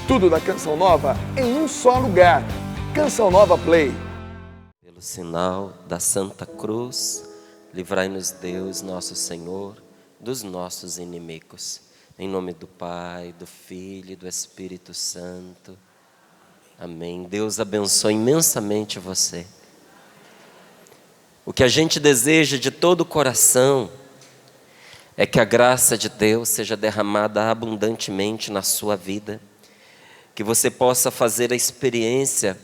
Tudo da Canção Nova em um só lugar. Canção Nova Play. Pelo sinal da Santa Cruz, livrai-nos Deus, nosso Senhor, dos nossos inimigos. Em nome do Pai, do Filho e do Espírito Santo. Amém. Deus abençoe imensamente você. O que a gente deseja de todo o coração é que a graça de Deus seja derramada abundantemente na sua vida, que você possa fazer a experiência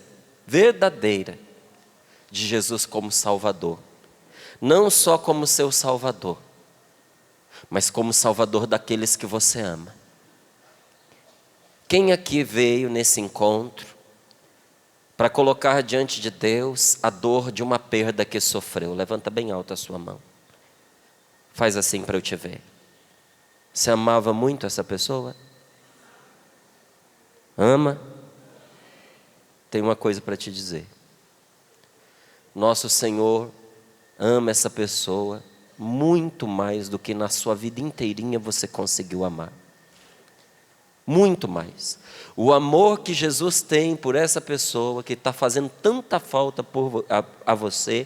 verdadeira de Jesus como Salvador, não só como seu Salvador, mas como Salvador daqueles que você ama. Quem aqui veio nesse encontro para colocar diante de Deus a dor de uma perda que sofreu? Levanta bem alto a sua mão. Faz assim para eu te ver. Você amava muito essa pessoa? Ama? Tem uma coisa para te dizer. Nosso Senhor ama essa pessoa muito mais do que na sua vida inteirinha você conseguiu amar. Muito mais. O amor que Jesus tem por essa pessoa que está fazendo tanta falta a você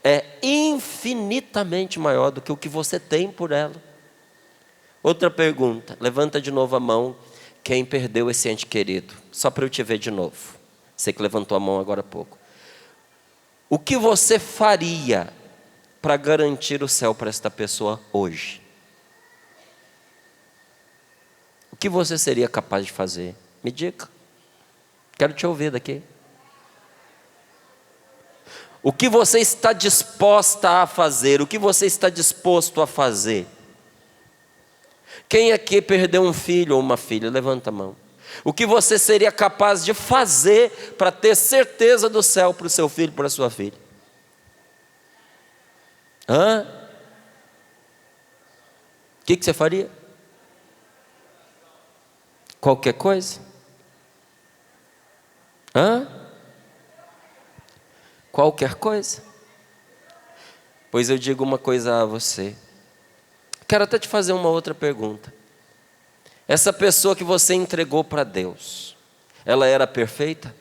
é infinitamente maior do que o que você tem por ela. Outra pergunta, levanta de novo a mão quem perdeu esse ente querido, só para eu te ver de novo. Você que levantou a mão agora há pouco. O que você faria para garantir o céu para esta pessoa hoje? O que você seria capaz de fazer? Me diga. Quero te ouvir daqui. O que você está disposta a fazer? O que você está disposto a fazer? Quem aqui perdeu um filho ou uma filha? Levanta a mão. O que você seria capaz de fazer para ter certeza do céu para o seu filho, para a sua filha? O que você faria? Qualquer coisa? Qualquer coisa? Pois eu digo uma coisa a você. Quero até te fazer uma outra pergunta. Essa pessoa que você entregou para Deus, ela era perfeita?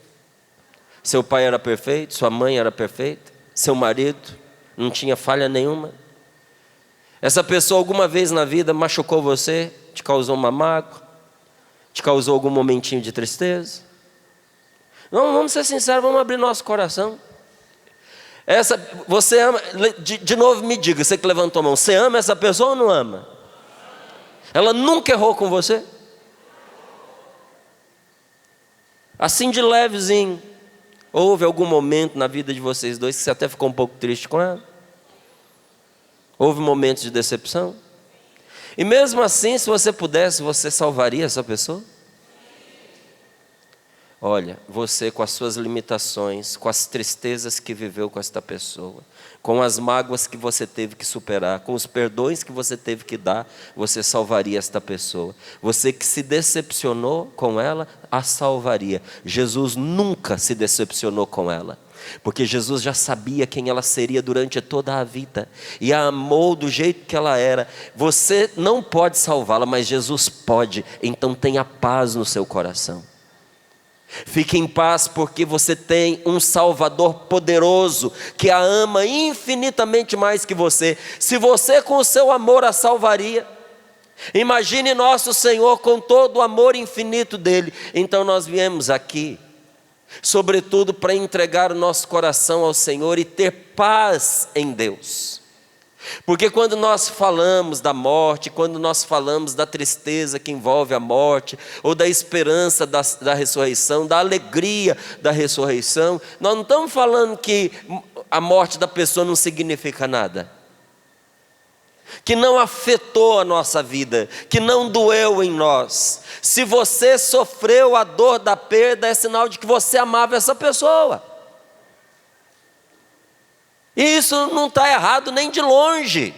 Seu pai era perfeito? Sua mãe era perfeita? Seu marido não tinha falha nenhuma? Essa pessoa alguma vez na vida machucou você? Te causou uma mágoa? Te causou algum momentinho de tristeza? Não, vamos ser sinceros, vamos abrir nosso coração. Você ama, de novo me diga, você que levantou a mão, você ama essa pessoa ou não ama? Ela nunca errou com você? Assim de levezinho, houve algum momento na vida de vocês dois que você até ficou um pouco triste com ela? Houve momentos de decepção? E mesmo assim, se você pudesse, você salvaria essa pessoa? Olha, você com as suas limitações, com as tristezas que viveu com esta pessoa, com as mágoas que você teve que superar, com os perdões que você teve que dar, você salvaria esta pessoa. Você que se decepcionou com ela, a salvaria. Jesus nunca se decepcionou com ela, porque Jesus já sabia quem ela seria durante toda a vida e a amou do jeito que ela era. Você não pode salvá-la, mas Jesus pode. Então tenha paz no seu coração. Fique em paz porque você tem um Salvador poderoso que a ama infinitamente mais que você. Se você com o seu amor a salvaria, imagine nosso Senhor com todo o amor infinito dele. Então nós viemos aqui sobretudo para entregar o nosso coração ao Senhor e ter paz em Deus. Porque quando nós falamos da morte, quando nós falamos da tristeza que envolve a morte, ou da esperança da ressurreição, da alegria da ressurreição, nós não estamos falando que a morte da pessoa não significa nada, que não afetou a nossa vida, que não doeu em nós. Se você sofreu a dor da perda, é sinal de que você amava essa pessoa. E isso não está errado nem de longe.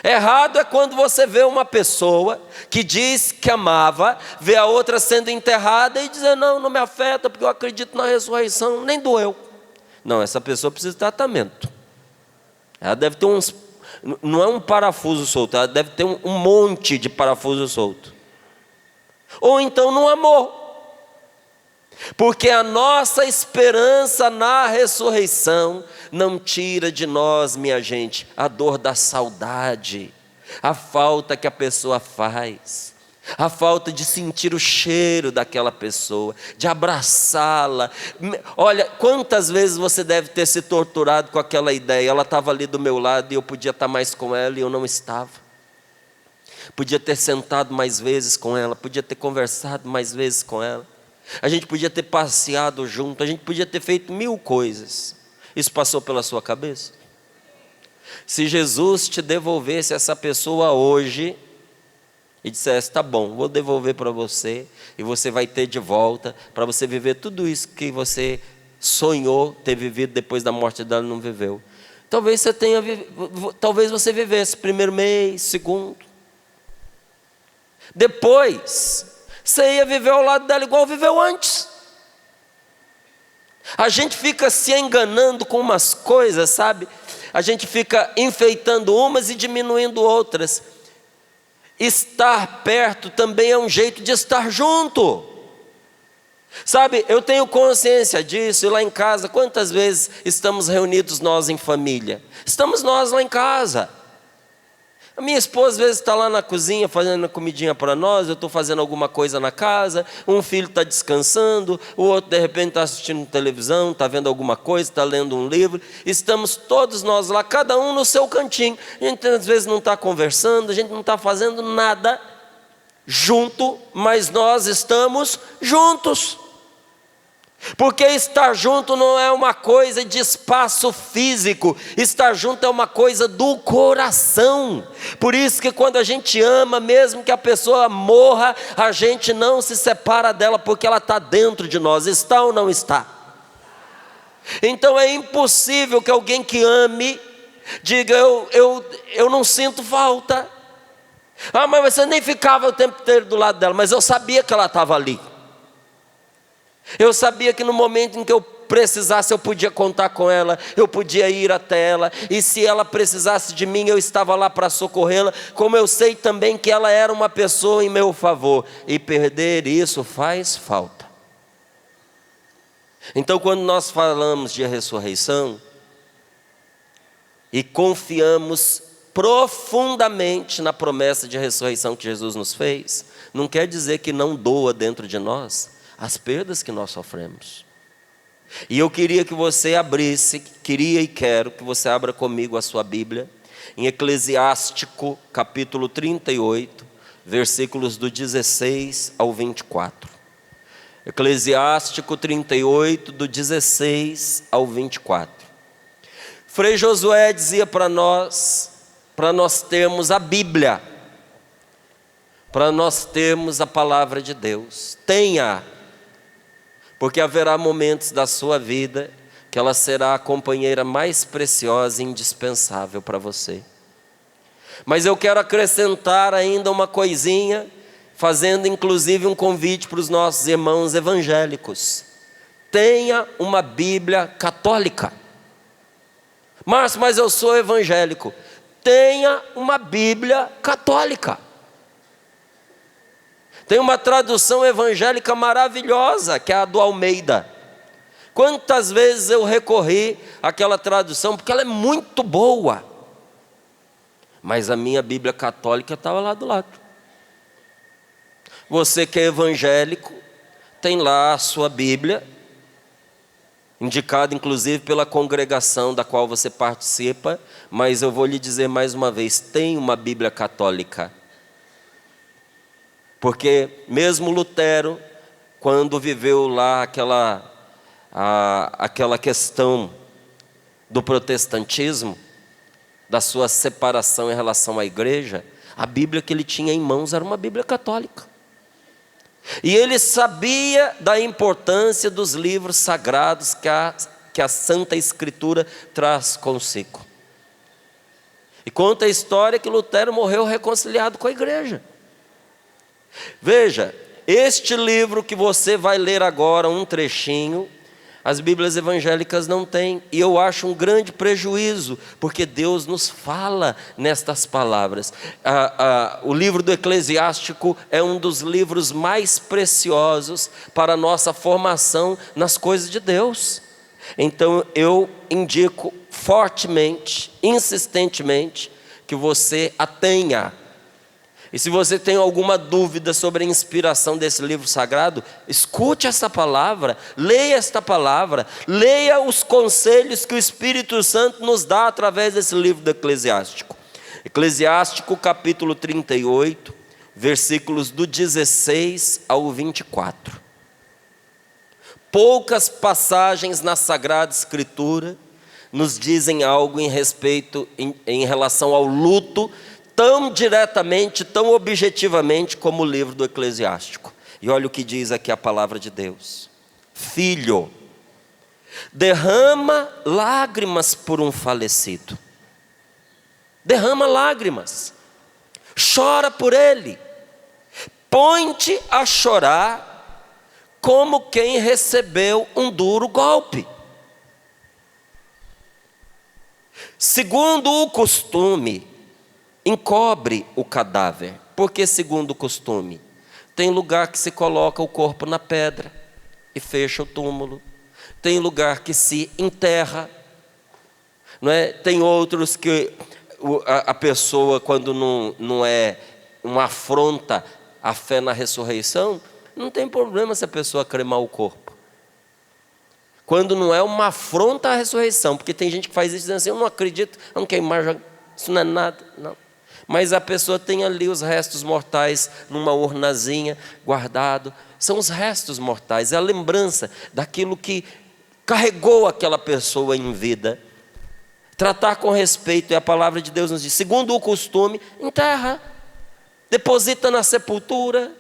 Errado é quando você vê uma pessoa que diz que amava, vê a outra sendo enterrada e diz, não me afeta porque eu acredito na ressurreição, nem doeu. Não, essa pessoa precisa de tratamento. Ela deve ter não é um parafuso solto, ela deve ter um monte de parafuso solto. ou então não amou. Porque a nossa esperança na ressurreição não tira de nós, minha gente, a dor da saudade, a falta que a pessoa faz, a falta de sentir o cheiro daquela pessoa, de abraçá-la. Olha, quantas vezes você deve ter se torturado com aquela ideia, ela estava ali do meu lado e eu podia estar mais com ela e eu não estava. Podia ter sentado mais vezes com ela, podia ter conversado mais vezes com ela. A gente podia ter passeado junto, a gente podia ter feito 1000 coisas. Isso passou pela sua cabeça? Se Jesus te devolvesse essa pessoa hoje e dissesse, tá bom, vou devolver para você e você vai ter de volta para você viver tudo isso que você sonhou ter vivido depois da morte dela e não viveu. Talvez você vivesse primeiro mês, segundo. Depois você ia viver ao lado dela igual viveu antes. A gente fica se enganando com umas coisas, sabe? A gente fica enfeitando umas e diminuindo outras. Estar perto também é um jeito de estar junto. Sabe, eu tenho consciência disso, e lá em casa, quantas vezes estamos reunidos nós em família? Estamos nós lá em casa. A minha esposa às vezes está lá na cozinha fazendo a comidinha para nós, eu estou fazendo alguma coisa na casa, um filho está descansando, o outro de repente está assistindo televisão, está vendo alguma coisa, está lendo um livro. Estamos todos nós lá, cada um no seu cantinho. A gente às vezes não está conversando, a gente não está fazendo nada junto, mas nós estamos juntos. Porque estar junto não é uma coisa de espaço físico, estar junto é uma coisa do coração. Por isso que quando a gente ama, mesmo que a pessoa morra, a gente não se separa dela, porque ela está dentro de nós, está ou não está? Então é impossível que alguém que ame diga, eu não sinto falta. Ah, mas você nem ficava o tempo inteiro do lado dela, mas eu sabia que ela estava ali. Eu sabia que no momento em que eu precisasse, eu podia contar com ela, eu podia ir até ela, e se ela precisasse de mim, eu estava lá para socorrê-la, como eu sei também que ela era uma pessoa em meu favor, e perder isso faz falta. Então, quando nós falamos de ressurreição, e confiamos profundamente na promessa de ressurreição que Jesus nos fez, não quer dizer que não doa dentro de nós as perdas que nós sofremos. E eu queria que você abrisse, queria e quero que você abra comigo a sua Bíblia, em Eclesiástico, capítulo 38, versículos do 16 ao 24. Eclesiástico 38, do 16 ao 24. Frei Josué dizia para nós termos a Bíblia, para nós termos a palavra de Deus. Tenha, porque haverá momentos da sua vida que ela será a companheira mais preciosa e indispensável para você. Mas eu quero acrescentar ainda uma coisinha, fazendo inclusive um convite para os nossos irmãos evangélicos. Tenha uma Bíblia católica. Márcio, mas eu sou evangélico. Tenha uma Bíblia católica. Tem uma tradução evangélica maravilhosa, que é a do Almeida. Quantas vezes eu recorri àquela tradução, porque ela é muito boa. Mas a minha Bíblia católica estava lá do lado. Você que é evangélico, tem lá a sua Bíblia, indicada inclusive pela congregação da qual você participa, mas eu vou lhe dizer mais uma vez, tem uma Bíblia católica. Porque mesmo Lutero, quando viveu lá aquela questão do protestantismo, da sua separação em relação à igreja, a Bíblia que ele tinha em mãos era uma Bíblia católica. E ele sabia da importância dos livros sagrados que a Santa Escritura traz consigo. E conta a história que Lutero morreu reconciliado com a igreja. Veja, este livro que você vai ler agora, um trechinho, As Bíblias evangélicas não têm, e eu acho um grande prejuízo, porque Deus nos fala nestas palavras. O livro do Eclesiástico é um dos livros mais preciosos para a nossa formação nas coisas de Deus. Então eu indico fortemente, insistentemente, que você a tenha. E se você tem alguma dúvida sobre a inspiração desse livro sagrado, escute esta palavra, leia esta palavra, leia os conselhos que o Espírito Santo nos dá através desse livro do Eclesiástico. Eclesiástico capítulo 38, versículos do 16 ao 24. Poucas passagens na Sagrada Escritura nos dizem algo em relação ao luto, tão diretamente, tão objetivamente como o livro do Eclesiástico. E olha o que diz aqui a palavra de Deus: filho, derrama lágrimas por um falecido. Derrama lágrimas, chora por ele, põe-te a chorar como quem recebeu um duro golpe. Segundo o costume, encobre o cadáver. Porque segundo o costume, tem lugar que se coloca o corpo na pedra e fecha o túmulo. Tem lugar que se enterra, não é? Tem outros que a pessoa, quando não é uma afronta à fé na ressurreição, não tem problema se a pessoa cremar o corpo. Quando não é uma afronta à ressurreição, porque tem gente que faz isso dizendo assim: eu não acredito, eu não queimar, isso não é nada, não. Mas a pessoa tem ali os restos mortais numa urnazinha guardado. São os restos mortais, é a lembrança daquilo que carregou aquela pessoa em vida. Tratar com respeito, e a palavra de Deus nos diz: segundo o costume, enterra, deposita na sepultura,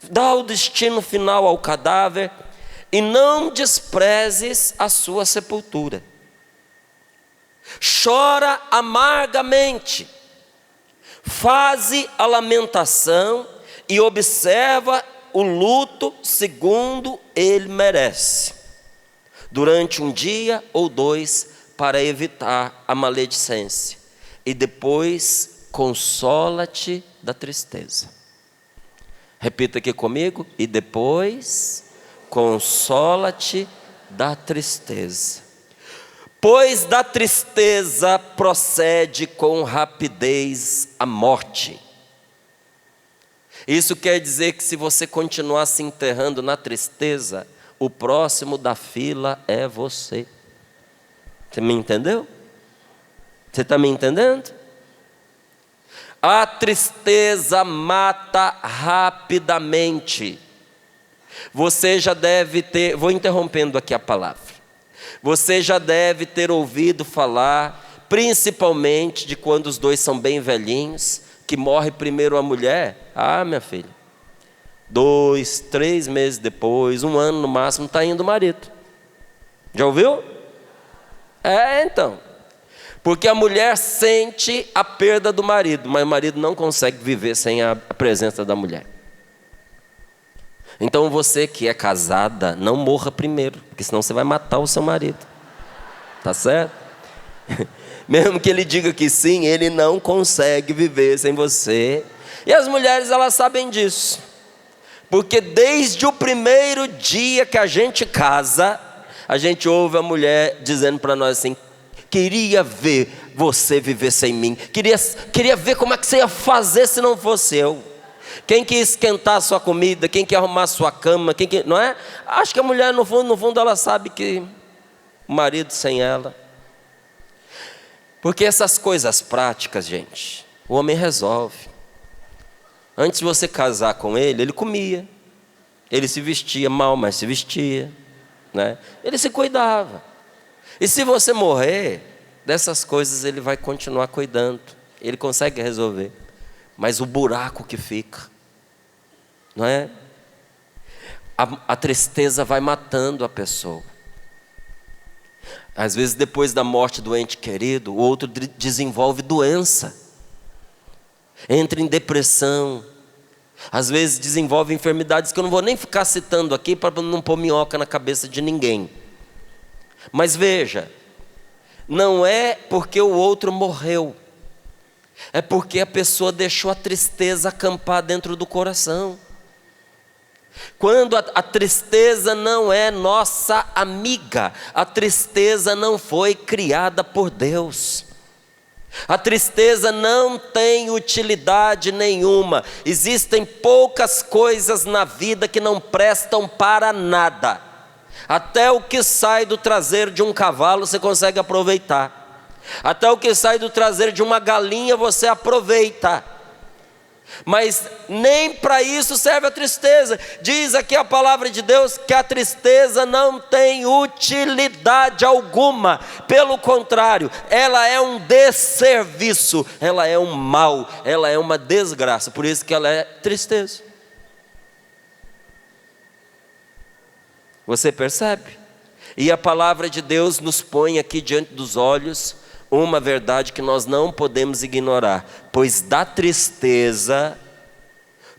dá o destino final ao cadáver, e não desprezes a sua sepultura. Chora amargamente, faze a lamentação e observa o luto segundo ele merece, durante um dia ou dois, para evitar a maledicência, e depois consola-te da tristeza. Repita aqui comigo: e depois consola-te da tristeza. Pois da tristeza procede com rapidez a morte. Isso quer dizer que se você continuar se enterrando na tristeza, o próximo da fila é você. Você me entendeu? Você está me entendendo? A tristeza mata rapidamente. Você já deve ter, vou interrompendo aqui a palavra. Você já deve ter ouvido falar, principalmente de quando os dois são bem velhinhos, que morre primeiro a mulher. Ah, minha filha, 2, 3 meses depois, 1 ano no máximo, está indo o marido. Já ouviu? Então. Porque a mulher sente a perda do marido, mas o marido não consegue viver sem a presença da mulher. Então você que é casada, não morra primeiro, porque senão você vai matar o seu marido. Tá certo? Mesmo que ele diga que sim, ele não consegue viver sem você. E as mulheres, elas sabem disso. Porque desde o primeiro dia que a gente casa, a gente ouve a mulher dizendo para nós assim: queria ver você viver sem mim. Queria ver como é que você ia fazer se não fosse eu. Quem quer esquentar a sua comida, quem quer arrumar a sua cama, não é? Acho que a mulher, no fundo, ela sabe que o marido sem ela. Porque essas coisas práticas, gente, o homem resolve. Antes de você casar com ele, ele comia. Ele se vestia mal, mas se vestia, né? Ele se cuidava. E se você morrer, dessas coisas ele vai continuar cuidando. Ele consegue resolver. Mas o buraco que fica, não é? A tristeza vai matando a pessoa. Às vezes depois da morte do ente querido, o outro desenvolve doença, entra em depressão, às vezes desenvolve enfermidades que eu não vou nem ficar citando aqui para não pôr minhoca na cabeça de ninguém, Mas veja, não é porque o outro morreu, é porque a pessoa deixou a tristeza acampar dentro do coração. Quando a tristeza não é nossa amiga, a tristeza não foi criada por Deus. A tristeza não tem utilidade nenhuma. Existem poucas coisas na vida que não prestam para nada. Até o que sai do traseiro de um cavalo você consegue aproveitar. Até o que sai do traseiro de uma galinha você aproveita. Mas nem para isso serve a tristeza. Diz aqui a palavra de Deus que a tristeza não tem utilidade alguma. Pelo contrário, ela é um desserviço, ela é um mal, ela é uma desgraça. Por isso que ela é tristeza. Você percebe? E a palavra de Deus nos põe aqui diante dos olhos uma verdade que nós não podemos ignorar, pois da tristeza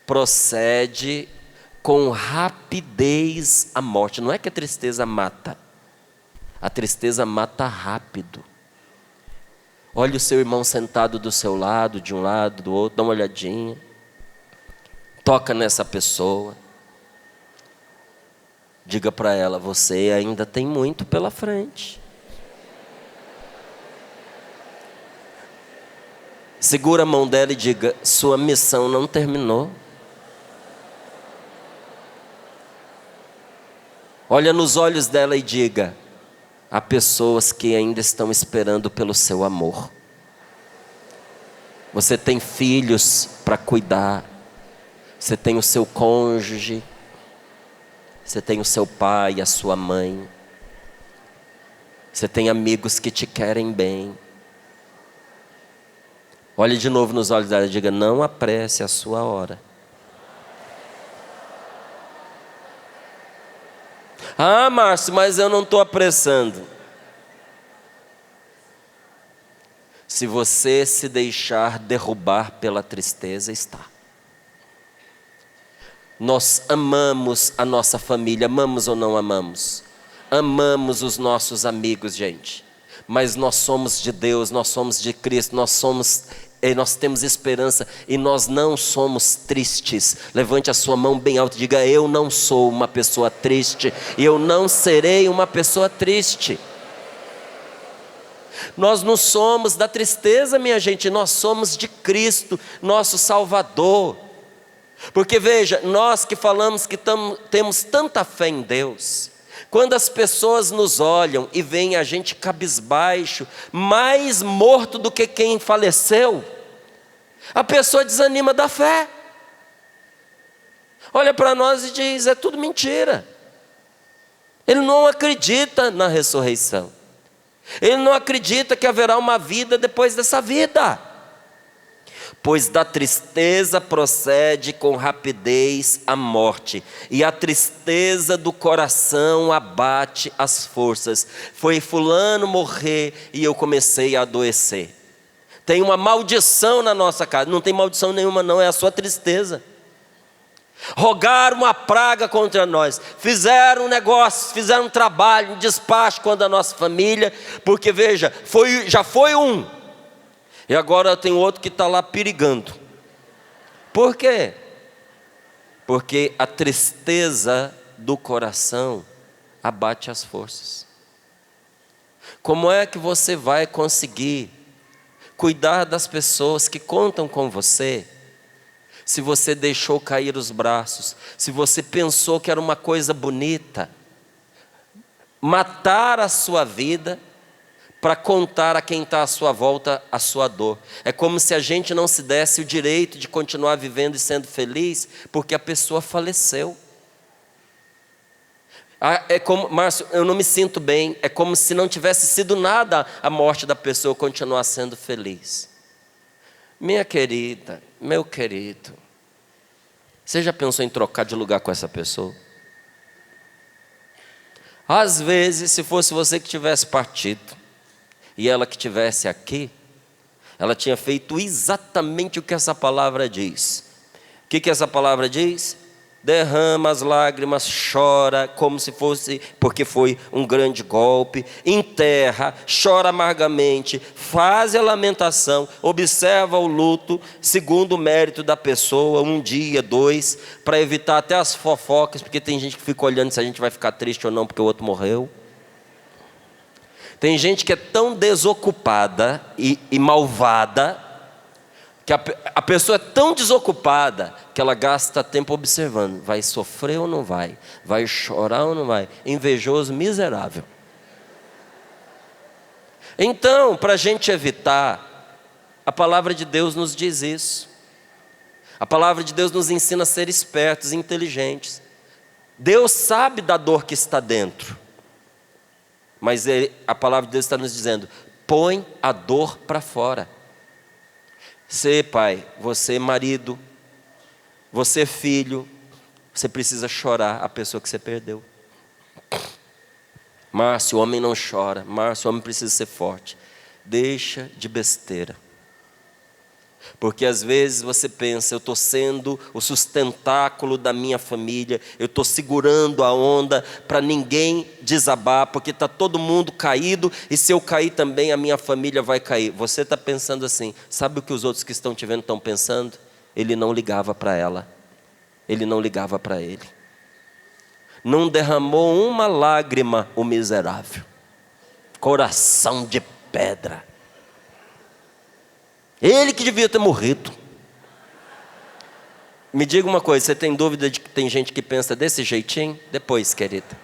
procede com rapidez a morte. Não é que a tristeza mata, a tristeza mata rápido. Olha o seu irmão sentado do seu lado, de um lado, do outro, dá uma olhadinha, toca nessa pessoa, diga para ela: você ainda tem muito pela frente. Segura a mão dela e diga: sua missão não terminou. Olha nos olhos dela e diga: há pessoas que ainda estão esperando pelo seu amor. Você tem filhos para cuidar. Você tem o seu cônjuge. Você tem o seu pai, a sua mãe. Você tem amigos que te querem bem. Olhe de novo nos olhos dela e diga: não apresse a sua hora. Ah, Márcio, mas eu não estou apressando. Se você se deixar derrubar pela tristeza, está. Nós amamos a nossa família, amamos ou não amamos? Amamos os nossos amigos, gente. Mas nós somos de Deus, nós somos de Cristo, nós temos esperança e nós não somos tristes. Levante a sua mão bem alta e diga: eu não sou uma pessoa triste e eu não serei uma pessoa triste. Nós não somos da tristeza, minha gente, nós somos de Cristo, nosso Salvador. Porque veja, nós que falamos que temos tanta fé em Deus, quando as pessoas nos olham e veem a gente cabisbaixo, mais morto do que quem faleceu, a pessoa desanima da fé. Olha para nós e diz: é tudo mentira. Ele não acredita na ressurreição. Ele não acredita que haverá uma vida depois dessa vida. Pois da tristeza procede com rapidez a morte, e a tristeza do coração abate as forças. Foi fulano morrer e eu comecei a adoecer. Tem uma maldição na nossa casa. Não tem maldição nenhuma não, é a sua tristeza. Rogaram uma praga contra nós, fizeram um negócio, fizeram um trabalho, um despacho contra a nossa família, porque veja, já foi um, e agora tem outro que está lá perigando. Por quê? Porque a tristeza do coração abate as forças. Como é que você vai conseguir cuidar das pessoas que contam com você, se você deixou cair os braços, se você pensou que era uma coisa bonita, matar a sua vida para contar a quem está à sua volta a sua dor? É como se a gente não se desse o direito de continuar vivendo e sendo feliz, porque a pessoa faleceu. É como, Márcio, eu não me sinto bem, é como se não tivesse sido nada a morte da pessoa, eu continuar sendo feliz. Minha querida, meu querido, você já pensou em trocar de lugar com essa pessoa? Às vezes, se fosse você que tivesse partido e ela que tivesse aqui, ela tinha feito exatamente o que essa palavra diz. O que essa palavra diz? derrama as lágrimas, chora como se fosse, porque foi um grande golpe, enterra, chora amargamente, faz a lamentação, observa o luto, segundo o mérito da pessoa, 1 dia, 2, para evitar até as fofocas, porque tem gente que fica olhando se a gente vai ficar triste ou não, porque o outro morreu. Tem gente que é tão desocupada e malvada, que a pessoa é tão desocupada que ela gasta tempo observando. Vai sofrer ou não vai? Vai chorar ou não vai? Invejoso, miserável. Então, para a gente evitar, a palavra de Deus nos diz isso. A palavra de Deus nos ensina a ser espertos e inteligentes. Deus sabe da dor que está dentro. Mas a palavra de Deus está nos dizendo: põe a dor para fora. Você pai, você marido, você filho, você precisa chorar a pessoa que você perdeu. Márcio, o homem não chora. Márcio, o homem precisa ser forte. Deixa de besteira. Porque às vezes você pensa: eu estou sendo o sustentáculo da minha família, eu estou segurando a onda para ninguém desabar, porque está todo mundo caído, e se eu cair também a minha família vai cair. Você está pensando assim. Sabe o que os outros que estão te vendo estão pensando? Ele não ligava para ela, ele não ligava para ele, não derramou uma lágrima, o miserável, coração de pedra. Ele que devia ter morrido. Me diga uma coisa, você tem dúvida de que tem gente que pensa desse jeitinho? Depois, querida.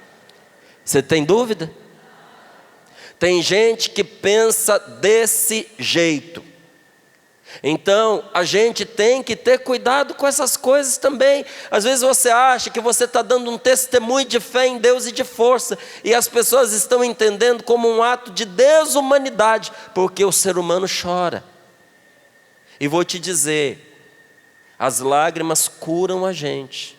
Você tem dúvida? Tem gente que pensa desse jeito. Então, a gente tem que ter cuidado com essas coisas também. Às vezes você acha que você está dando um testemunho de fé em Deus e de força, e as pessoas estão entendendo como um ato de desumanidade, porque o ser humano chora. E vou te dizer, as lágrimas curam a gente.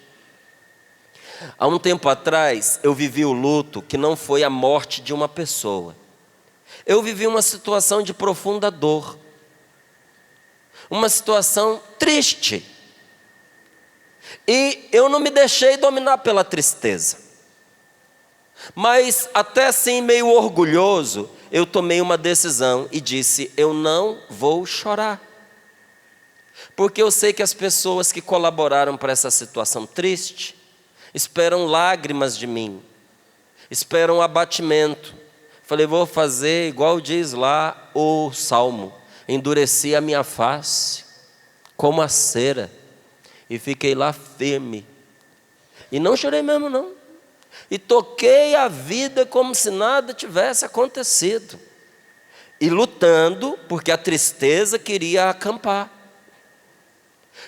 Há um tempo atrás, eu vivi o luto que não foi a morte de uma pessoa. Eu vivi uma situação de profunda dor. Uma situação triste. E eu não me deixei dominar pela tristeza. Mas até assim, meio orgulhoso, eu tomei uma decisão e disse: eu não vou chorar. Porque eu sei que as pessoas que colaboraram para essa situação triste esperam lágrimas de mim, esperam abatimento. Falei: vou fazer igual diz lá o Salmo: endureci a minha face como a cera, e fiquei lá firme. E não chorei mesmo não. E toquei a vida como se nada tivesse acontecido. E lutando, porque a tristeza queria acampar.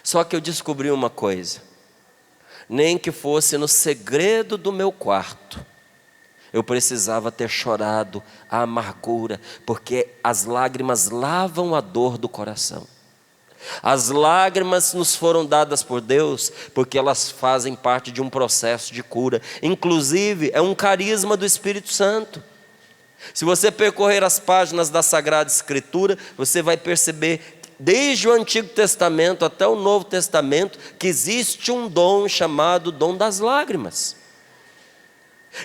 Só que eu descobri uma coisa: nem que fosse no segredo do meu quarto, eu precisava ter chorado a amargura, porque as lágrimas lavam a dor do coração. As lágrimas nos foram dadas por Deus, porque elas fazem parte de um processo de cura. Inclusive, é um carisma do Espírito Santo. Se você percorrer as páginas da Sagrada Escritura, você vai perceber, desde o Antigo Testamento até o Novo Testamento, que existe um dom chamado dom das lágrimas,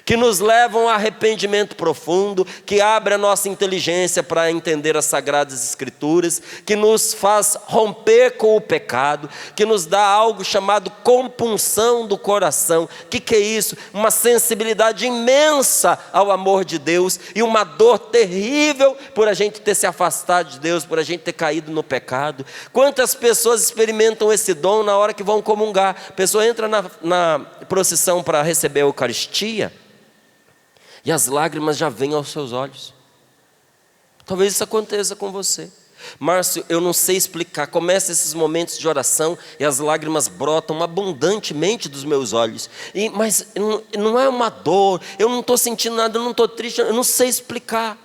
que nos levam a arrependimento profundo, que abre a nossa inteligência para entender as Sagradas Escrituras, que nos faz romper com o pecado, que nos dá algo chamado compunção do coração. O que é isso? Uma sensibilidade imensa ao amor de Deus e uma dor terrível por a gente ter se afastado de Deus, por a gente ter caído no pecado. Quantas pessoas experimentam esse dom na hora que vão comungar? A pessoa entra na procissão para receber a Eucaristia, e as lágrimas já vêm aos seus olhos. Talvez isso aconteça com você. Márcio, eu não sei explicar. Começa esses momentos de oração e as lágrimas brotam abundantemente dos meus olhos. Mas não é uma dor, eu não estou sentindo nada, eu não estou triste, eu não sei explicar.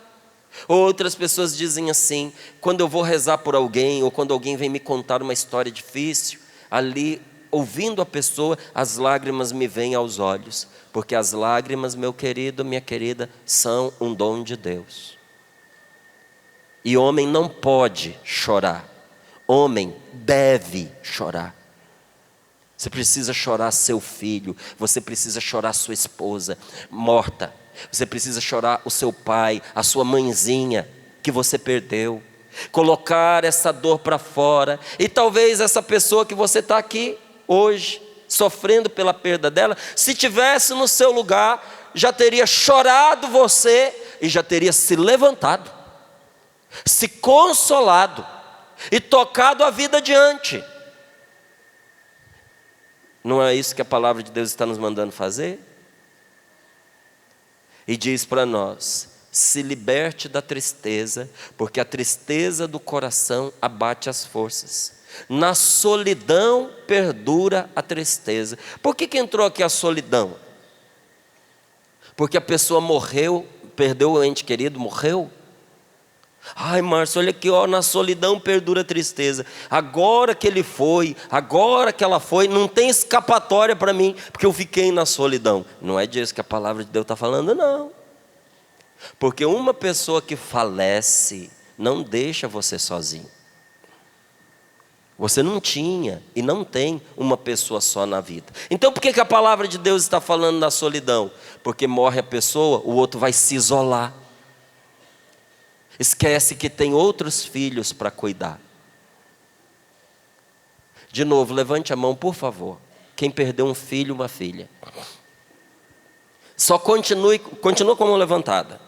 Outras pessoas dizem assim: quando eu vou rezar por alguém, ou quando alguém vem me contar uma história difícil, ali, ouvindo a pessoa, as lágrimas me vêm aos olhos. Porque as lágrimas, meu querido, minha querida, são um dom de Deus. E homem não pode chorar, homem deve chorar. Você precisa chorar seu filho, você precisa chorar sua esposa morta, você precisa chorar o seu pai, a sua mãezinha que você perdeu. Colocar essa dor para fora. E talvez essa pessoa que você está aqui hoje, sofrendo pela perda dela, se tivesse no seu lugar, já teria chorado você e já teria se levantado, se consolado e tocado a vida adiante. Não é isso que a palavra de Deus está nos mandando fazer? E diz para nós: se liberte da tristeza, porque a tristeza do coração abate as forças. Na solidão perdura a tristeza. Por que entrou aqui a solidão? Porque a pessoa morreu, perdeu o ente querido, morreu. Ai, Márcio, olha aqui, ó, na solidão perdura a tristeza. Agora que ele foi, agora que ela foi, não tem escapatória para mim, porque eu fiquei na solidão. Não é disso que a palavra de Deus está falando, não. Porque uma pessoa que falece não deixa você sozinho. Você não tinha e não tem uma pessoa só na vida. Então por que a palavra de Deus está falando da solidão? Porque morre a pessoa, o outro vai se isolar. Esquece que tem outros filhos para cuidar. De novo, levante a mão, por favor. Quem perdeu um filho, uma filha. Só continua com a mão levantada.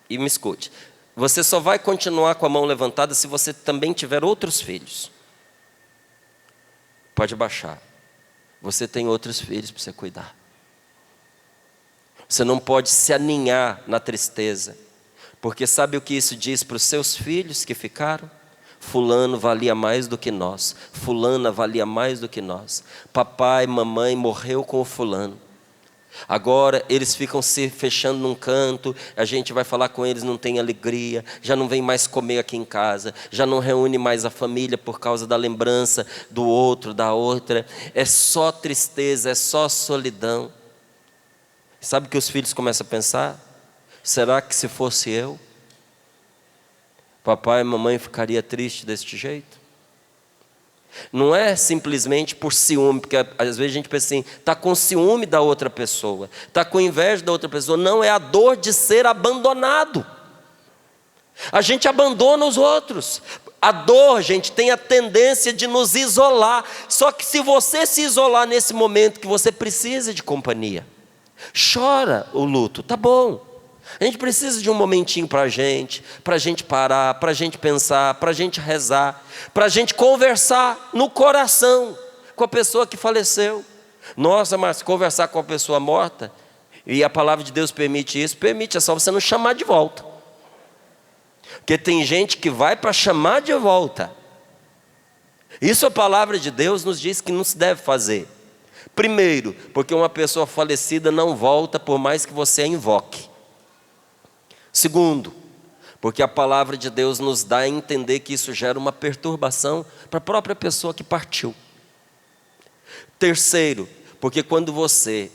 E me escute. Você só vai continuar com a mão levantada se você também tiver outros filhos. Pode baixar. Você tem outros filhos para você cuidar. Você não pode se aninhar na tristeza. Porque sabe o que isso diz para os seus filhos que ficaram? Fulano valia mais do que nós. Fulana valia mais do que nós. Papai, mamãe morreu com o fulano. Agora eles ficam se fechando num canto, a gente vai falar com eles, não tem alegria, já não vem mais comer aqui em casa, já não reúne mais a família por causa da lembrança do outro, da outra. É só tristeza, é só solidão. Sabe o que os filhos começam a pensar? Será que se fosse eu, papai e mamãe ficaria triste deste jeito? Não é simplesmente por ciúme, porque às vezes a gente pensa assim, está com ciúme da outra pessoa, está com inveja da outra pessoa. Não, é a dor de ser abandonado. A gente abandona os outros. A dor, gente, tem a tendência de nos isolar. Só que se você se isolar nesse momento que você precisa de companhia, chora o luto, tá bom. A gente precisa de um momentinho para a gente parar, para a gente pensar, para a gente rezar, para a gente conversar no coração com a pessoa que faleceu. Nossa, mas conversar com a pessoa morta, e a palavra de Deus permite isso, permite, é só você não chamar de volta. Porque tem gente que vai para chamar de volta. Isso a palavra de Deus nos diz que não se deve fazer. Primeiro, porque uma pessoa falecida não volta por mais que você a invoque. Segundo, porque a palavra de Deus nos dá a entender que isso gera uma perturbação para a própria pessoa que partiu. Terceiro, porque quando você,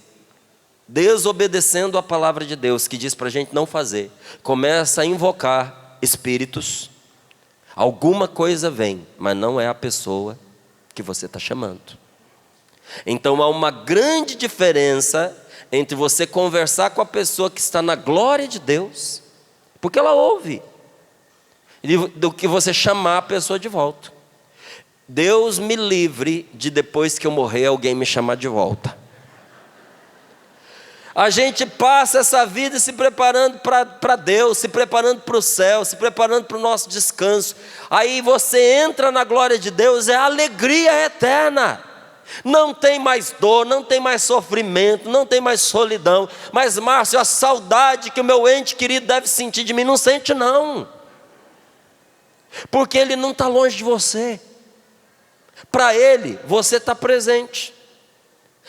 desobedecendo a palavra de Deus, que diz para a gente não fazer, começa a invocar espíritos, alguma coisa vem, mas não é a pessoa que você está chamando. Então há uma grande diferença entre você conversar com a pessoa que está na glória de Deus, porque ela ouve, do que você chamar a pessoa de volta. Deus me livre de depois que eu morrer alguém me chamar de volta. A gente passa essa vida se preparando para Deus, se preparando para o céu, se preparando para o nosso descanso. Aí você entra na glória de Deus, é alegria eterna. Não tem mais dor, não tem mais sofrimento, não tem mais solidão. Mas Márcio, a saudade que o meu ente querido deve sentir de mim, não sente não. Porque ele não está longe de você. Para ele, você está presente.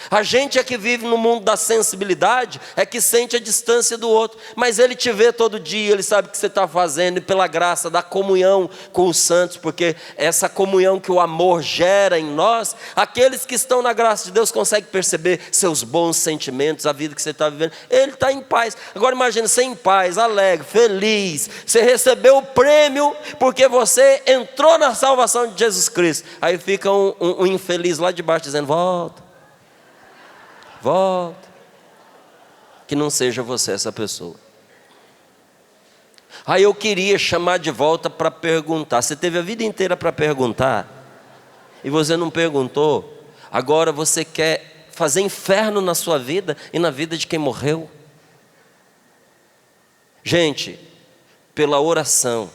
A gente é que vive no mundo da sensibilidade, é que sente a distância do outro, mas ele te vê todo dia, ele sabe o que você está fazendo, e pela graça da comunhão com os santos, porque essa comunhão que o amor gera em nós, aqueles que estão na graça de Deus conseguem perceber seus bons sentimentos, a vida que você está vivendo, ele está em paz. Agora imagina, você em paz, alegre, feliz, você recebeu o prêmio, porque você entrou na salvação de Jesus Cristo, aí fica um infeliz lá de baixo dizendo, volta. volta. Que não seja você essa pessoa. Aí eu queria chamar de volta para perguntar. Você teve a vida inteira para perguntar e você não perguntou. Agora você quer fazer inferno na sua vida e na vida de quem morreu. Gente, pela oração,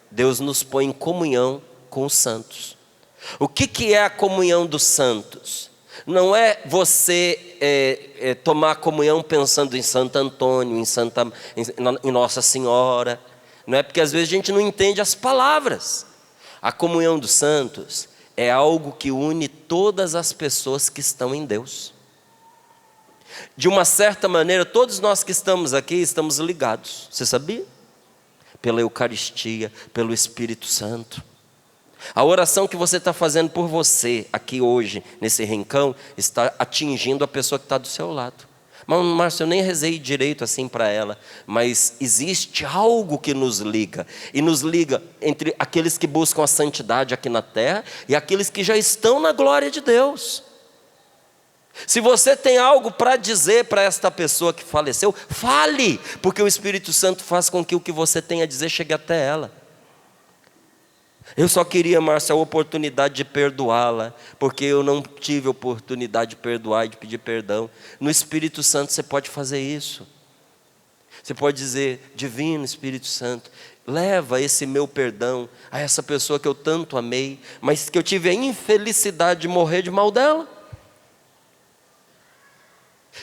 Deus nos põe em comunhão com os santos. O que é a comunhão dos santos? Não é você tomar comunhão pensando em Santo Antônio, em Nossa Senhora. Não é porque às vezes a gente não entende as palavras. A comunhão dos santos é algo que une todas as pessoas que estão em Deus. De uma certa maneira, todos nós que estamos aqui estamos ligados. Você sabia? Pela Eucaristia, pelo Espírito Santo. A oração que você está fazendo por você, aqui hoje, nesse rincão, está atingindo a pessoa que está do seu lado. Mas, Márcio, eu nem rezei direito assim para ela, mas existe algo que nos liga, e nos liga entre aqueles que buscam a santidade aqui na terra, e aqueles que já estão na glória de Deus. Se você tem algo para dizer para esta pessoa que faleceu, fale, porque o Espírito Santo faz com que o que você tem a dizer chegue até ela. Eu só queria, Márcia, a oportunidade de perdoá-la, porque eu não tive oportunidade de perdoar e de pedir perdão. No Espírito Santo você pode fazer isso. Você pode dizer: Divino Espírito Santo, leva esse meu perdão a essa pessoa que eu tanto amei, mas que eu tive a infelicidade de morrer de mal dela.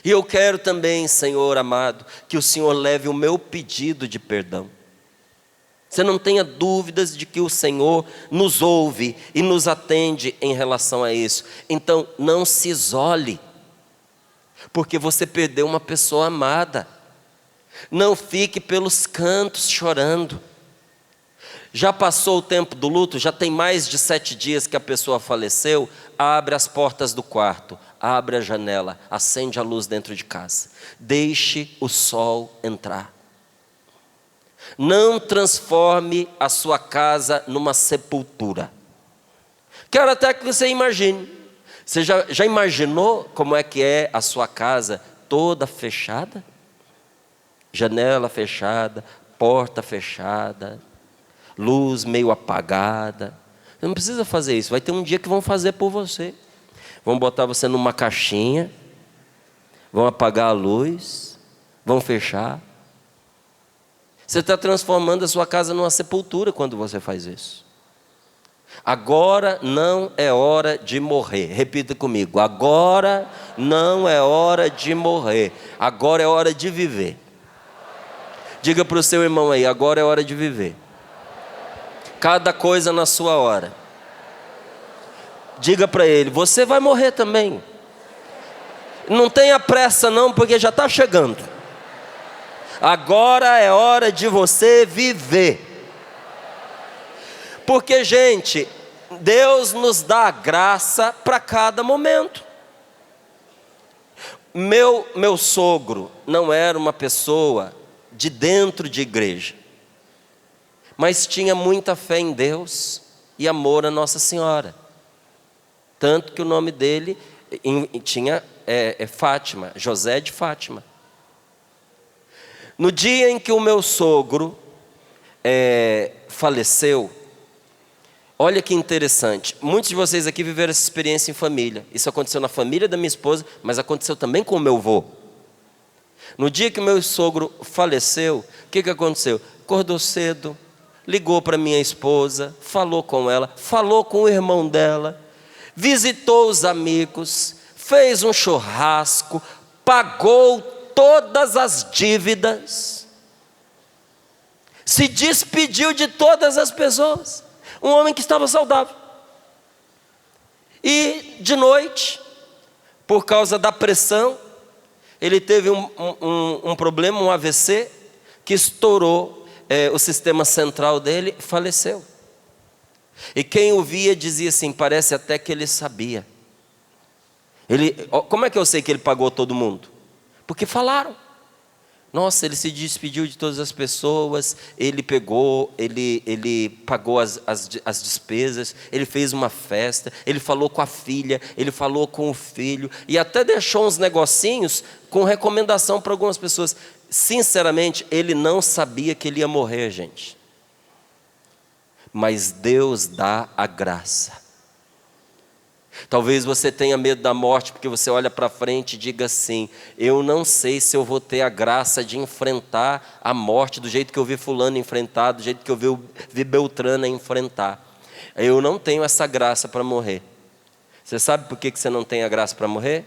E eu quero também, Senhor amado, que o Senhor leve o meu pedido de perdão. Você não tenha dúvidas de que o Senhor nos ouve e nos atende em relação a isso. Então, não se isole, porque você perdeu uma pessoa amada. Não fique pelos cantos chorando. Já passou o tempo do luto? Já tem mais de 7 dias que a pessoa faleceu? Abre as portas do quarto, abre a janela, acende a luz dentro de casa. Deixe o sol entrar. Não transforme a sua casa numa sepultura. Quero até que você imagine. Você já imaginou como é que é a sua casa toda fechada? Janela fechada, porta fechada, luz meio apagada. Você não precisa fazer isso. Vai ter um dia que vão fazer por você. Vão botar você numa caixinha, vão apagar a luz, vão fechar. Você está transformando a sua casa numa sepultura quando você faz isso. Agora não é hora de morrer. Repita comigo: agora não é hora de morrer. Agora é hora de viver. Diga para o seu irmão aí: agora é hora de viver. Cada coisa na sua hora. Diga para ele: você vai morrer também. Não tenha pressa não, porque já está chegando. Agora é hora de você viver. Porque, gente, Deus nos dá a graça para cada momento. Meu sogro não era uma pessoa de dentro de igreja, mas tinha muita fé em Deus e amor a Nossa Senhora. Tanto que o nome dele tinha Fátima, José de Fátima. No dia em que o meu sogro faleceu, olha que interessante, muitos de vocês aqui viveram essa experiência em família. Isso aconteceu na família da minha esposa, mas aconteceu também com o meu avô. No dia que o meu sogro faleceu, o que aconteceu? Acordou cedo, ligou para minha esposa, falou com ela, falou com o irmão dela, visitou os amigos, fez um churrasco, pagou todas as dívidas, se despediu de todas as pessoas. Um homem que estava saudável. E de noite, por causa da pressão, ele teve um problema, um AVC, que estourou o sistema central dele, faleceu. E quem o via dizia assim: parece até que ele sabia. Como é que eu sei que ele pagou todo mundo? Porque falaram. Nossa, ele se despediu de todas as pessoas, ele pagou as despesas, ele fez uma festa, ele falou com a filha, ele falou com o filho, e até deixou uns negocinhos com recomendação para algumas pessoas. Sinceramente, ele não sabia que ele ia morrer, gente. Mas Deus dá a graça. Talvez você tenha medo da morte, porque você olha para frente e diga assim: eu não sei se eu vou ter a graça de enfrentar a morte do jeito que eu vi fulano enfrentar, do jeito que eu vi Beltrana enfrentar. Eu não tenho essa graça para morrer. Você sabe por que você não tem a graça para morrer?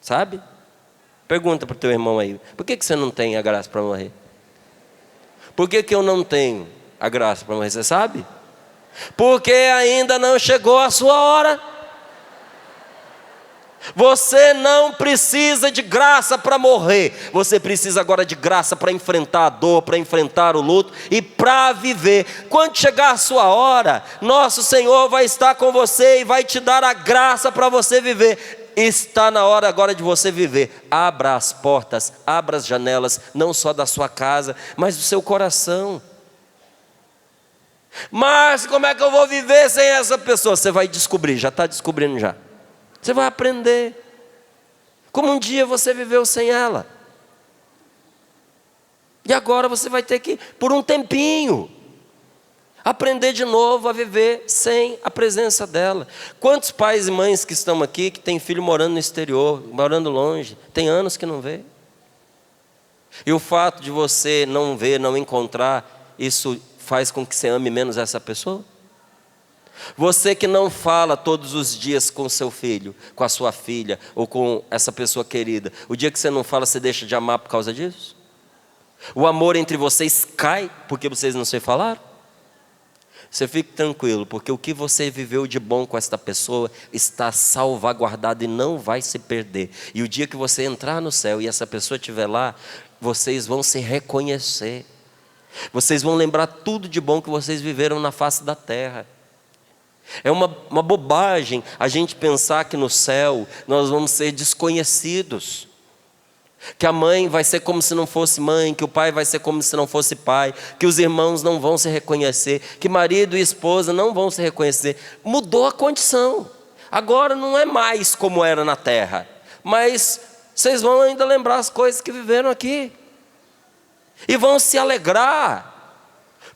Sabe? Pergunta para o teu irmão aí: por que você não tem a graça para morrer? Por que eu não tenho a graça para morrer? Você sabe? Porque ainda não chegou a sua hora. Você não precisa de graça para morrer. Você precisa agora de graça para enfrentar a dor, para enfrentar o luto e para viver. Quando chegar a sua hora, nosso Senhor vai estar com você e vai te dar a graça para você viver. Está na hora agora de você viver. Abra as portas, abra as janelas, não só da sua casa, mas do seu coração. Mas como é que eu vou viver sem essa pessoa? Você vai descobrir, já está descobrindo já. Você vai aprender como um dia você viveu sem ela. E agora você vai ter que, por um tempinho, aprender de novo a viver sem a presença dela. Quantos pais e mães que estão aqui, que têm filho morando no exterior, morando longe, tem anos que não vê? E o fato de você não ver, não encontrar, isso faz com que você ame menos essa pessoa? Você que não fala todos os dias com seu filho, com a sua filha, ou com essa pessoa querida, o dia que você não fala, você deixa de amar por causa disso? O amor entre vocês cai porque vocês não se falaram? Você fique tranquilo, porque o que você viveu de bom com esta pessoa está salvaguardado e não vai se perder. E o dia que você entrar no céu e essa pessoa estiver lá, vocês vão se reconhecer. Vocês vão lembrar tudo de bom que vocês viveram na face da terra. É uma bobagem a gente pensar que no céu nós vamos ser desconhecidos. Que a mãe vai ser como se não fosse mãe, que o pai vai ser como se não fosse pai, que os irmãos não vão se reconhecer, que marido e esposa não vão se reconhecer. Mudou a condição. Agora não é mais como era na terra, mas vocês vão ainda lembrar as coisas que viveram aqui. E vão se alegrar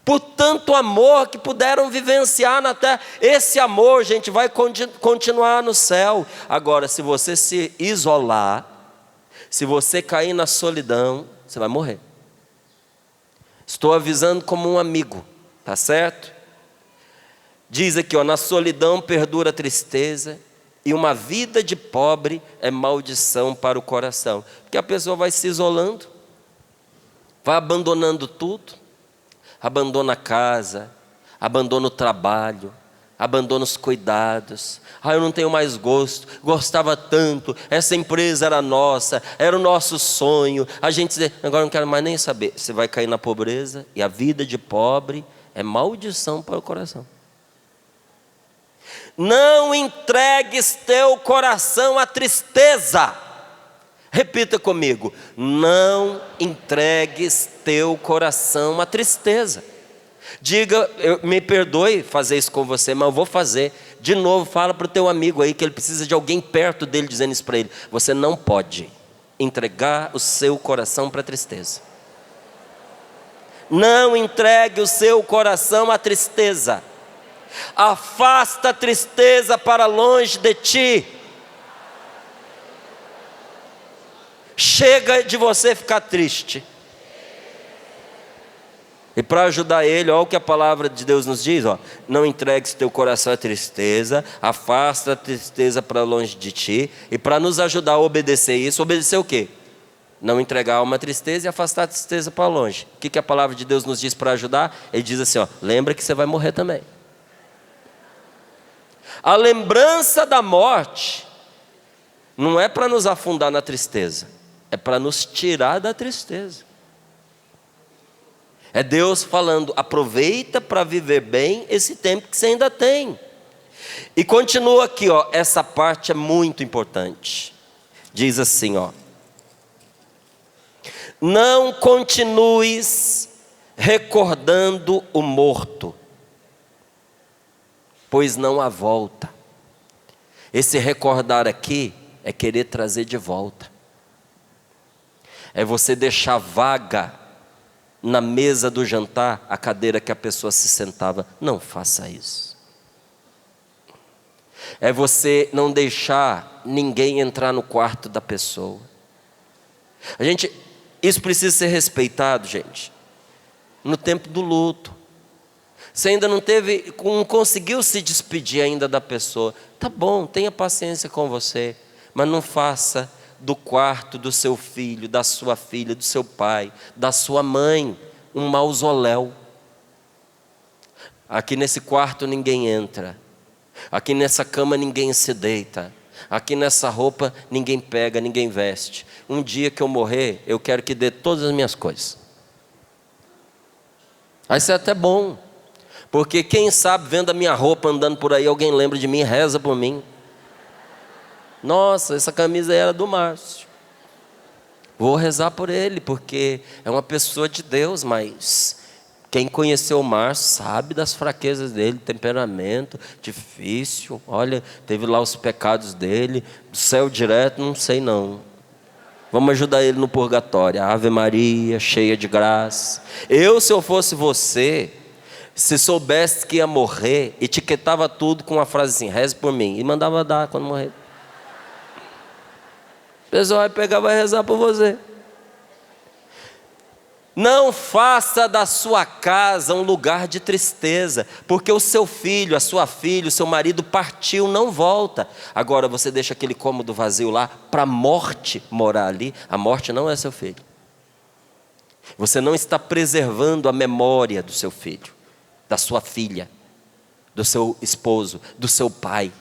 por tanto amor que puderam vivenciar na terra. Esse amor, gente, vai continuar no céu. Agora, se você se isolar, se você cair na solidão, você vai morrer. Estou avisando como um amigo, tá certo? Diz aqui, na solidão perdura a tristeza, e uma vida de pobre é maldição para o coração. Porque a pessoa vai se isolando, vai abandonando tudo. Abandona a casa, abandona o trabalho, abandona os cuidados. Eu não tenho mais gosto, gostava tanto, essa empresa era nossa, era o nosso sonho. A gente diz, agora não quero mais nem saber. Você vai cair na pobreza, e a vida de pobre é maldição para o coração. Não entregues teu coração à tristeza. Repita comigo: não entregues teu coração à tristeza. Diga, me perdoe fazer isso com você, mas eu vou fazer. De novo, fala para o teu amigo aí que ele precisa de alguém perto dele dizendo isso para ele. Você não pode entregar o seu coração para a tristeza. Não entregue o seu coração à tristeza. Afasta a tristeza para longe de ti. Chega de você ficar triste. E para ajudar ele, olha o que a palavra de Deus nos diz, não entregues teu coração à tristeza, afasta a tristeza para longe de ti. E para nos ajudar a obedecer isso, obedecer o quê? Não entregar uma tristeza e afastar a tristeza para longe. O que a palavra de Deus nos diz para ajudar? Ele diz assim, lembra que você vai morrer também. A lembrança da morte não é para nos afundar na tristeza, é para nos tirar da tristeza. É Deus falando, aproveita para viver bem esse tempo que você ainda tem. E continua aqui, essa parte é muito importante. Diz assim, Não continues recordando o morto, pois não há volta. Esse recordar aqui é querer trazer de volta. É você deixar vaga na mesa do jantar a cadeira que a pessoa se sentava. Não faça isso. É você não deixar ninguém entrar no quarto da pessoa. Isso precisa ser respeitado, gente. No tempo do luto. Você ainda não conseguiu se despedir ainda da pessoa. Tá bom, tenha paciência com você, mas não faça do quarto do seu filho, da sua filha, do seu pai, da sua mãe, um mausoléu. Aqui nesse quarto ninguém entra. Aqui nessa cama ninguém se deita. Aqui nessa roupa ninguém pega, ninguém veste. Um dia que eu morrer, eu quero que dê todas as minhas coisas. Aí isso é até bom. Porque quem sabe, vendo a minha roupa andando por aí, alguém lembra de mim e reza por mim. Nossa, essa camisa era do Márcio. Vou rezar por ele, porque é uma pessoa de Deus, mas quem conheceu o Márcio sabe das fraquezas dele, temperamento difícil. Olha, teve lá os pecados dele, do céu direto, não sei não. Vamos ajudar ele no purgatório. Ave Maria, cheia de graça. Se eu fosse você, se soubesse que ia morrer, etiquetava tudo com uma frase assim: reze por mim, e mandava dar quando morrer. O pessoal vai pegar e vai rezar por você. Não faça da sua casa um lugar de tristeza, porque o seu filho, a sua filha, o seu marido partiu, não volta. Agora você deixa aquele cômodo vazio lá para a morte morar ali. A morte não é seu filho. Você não está preservando a memória do seu filho, da sua filha, do seu esposo, do seu pai.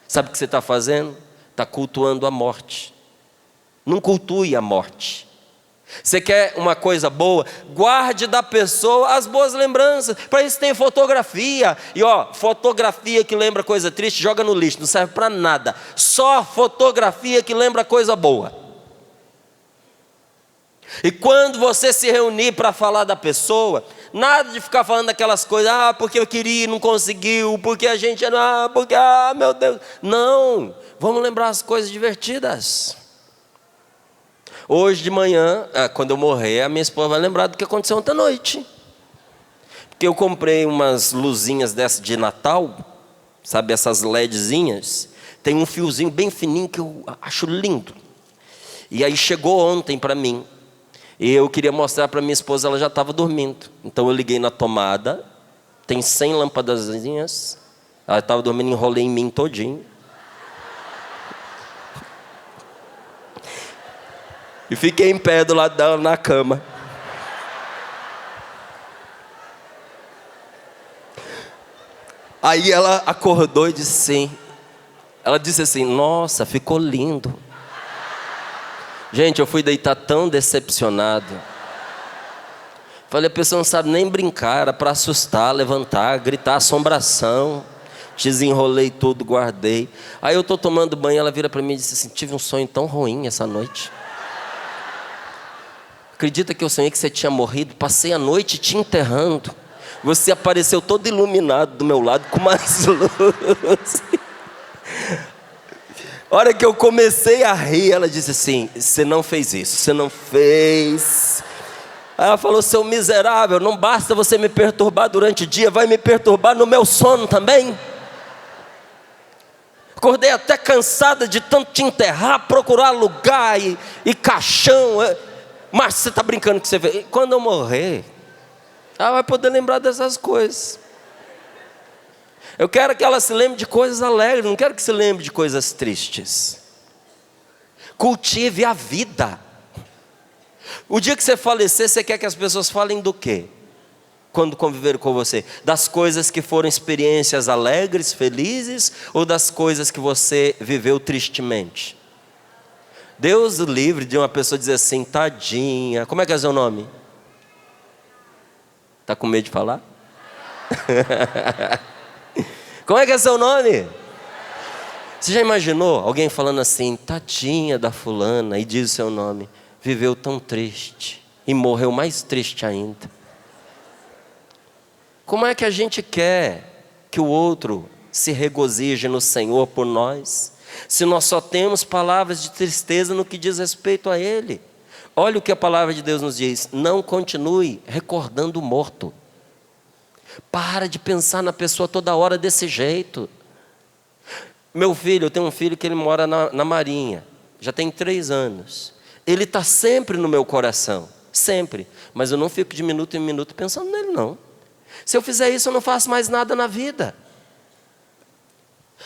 Sabe o que você está fazendo? Está cultuando a morte. Não cultue a morte. Você quer uma coisa boa? Guarde da pessoa as boas lembranças. Para isso tem fotografia. E fotografia que lembra coisa triste, joga no lixo, não serve para nada. Só fotografia que lembra coisa boa. E quando você se reunir para falar da pessoa, nada de ficar falando aquelas coisas, porque eu queria e não conseguiu, porque a gente era, meu Deus. Não, vamos lembrar as coisas divertidas. Hoje de manhã, quando eu morrer, a minha esposa vai lembrar do que aconteceu ontem à noite. Porque eu comprei umas luzinhas dessas de Natal, sabe, essas LEDzinhas. Tem um fiozinho bem fininho que eu acho lindo. E aí chegou ontem para mim. E eu queria mostrar para minha esposa, ela já estava dormindo. Então eu liguei na tomada, tem 100 lâmpadazinhas. Ela estava dormindo, enrolei em mim todinho. E fiquei em pé do lado dela na cama. Aí ela acordou e disse assim. Ela disse assim: nossa, ficou lindo. Gente, eu fui deitar tão decepcionado. Falei, a pessoa não sabe nem brincar, era para assustar, levantar, gritar assombração. Desenrolei tudo, guardei. Aí eu estou tomando banho, ela vira para mim e disse assim: tive um sonho tão ruim essa noite. Acredita que eu sonhei que você tinha morrido? Passei a noite te enterrando. Você apareceu todo iluminado do meu lado com umas luzes. A hora que eu comecei a rir, ela disse assim: você não fez isso, você não fez. Aí ela falou: seu miserável, não basta você me perturbar durante o dia, vai me perturbar no meu sono também? Acordei até cansada de tanto te enterrar, procurar lugar e caixão. Mas você está brincando que você vê. Quando eu morrer, ela vai poder lembrar dessas coisas. Eu quero que ela se lembre de coisas alegres, não quero que se lembre de coisas tristes. Cultive a vida. O dia que você falecer, você quer que as pessoas falem do quê? Quando conviveram com você? Das coisas que foram experiências alegres, felizes, ou das coisas que você viveu tristemente? Deus o livre de uma pessoa dizer assim: tadinha. Como é que é seu nome? Está com medo de falar? Como é que é seu nome? Você já imaginou alguém falando assim: tadinha da fulana, e diz o seu nome? viveu tão triste e morreu mais triste ainda. Como é que a gente quer que o outro se regozije no Senhor por nós, se nós só temos palavras de tristeza no que diz respeito a Ele? Olha o que a palavra de Deus nos diz: não continue recordando o morto. Para de pensar na pessoa toda hora desse jeito. Meu filho, eu tenho um filho que ele mora na Marinha, já tem 3 anos. Ele está sempre no meu coração, sempre. Mas eu não fico de minuto em minuto pensando nele, não. Se eu fizer isso, eu não faço mais nada na vida.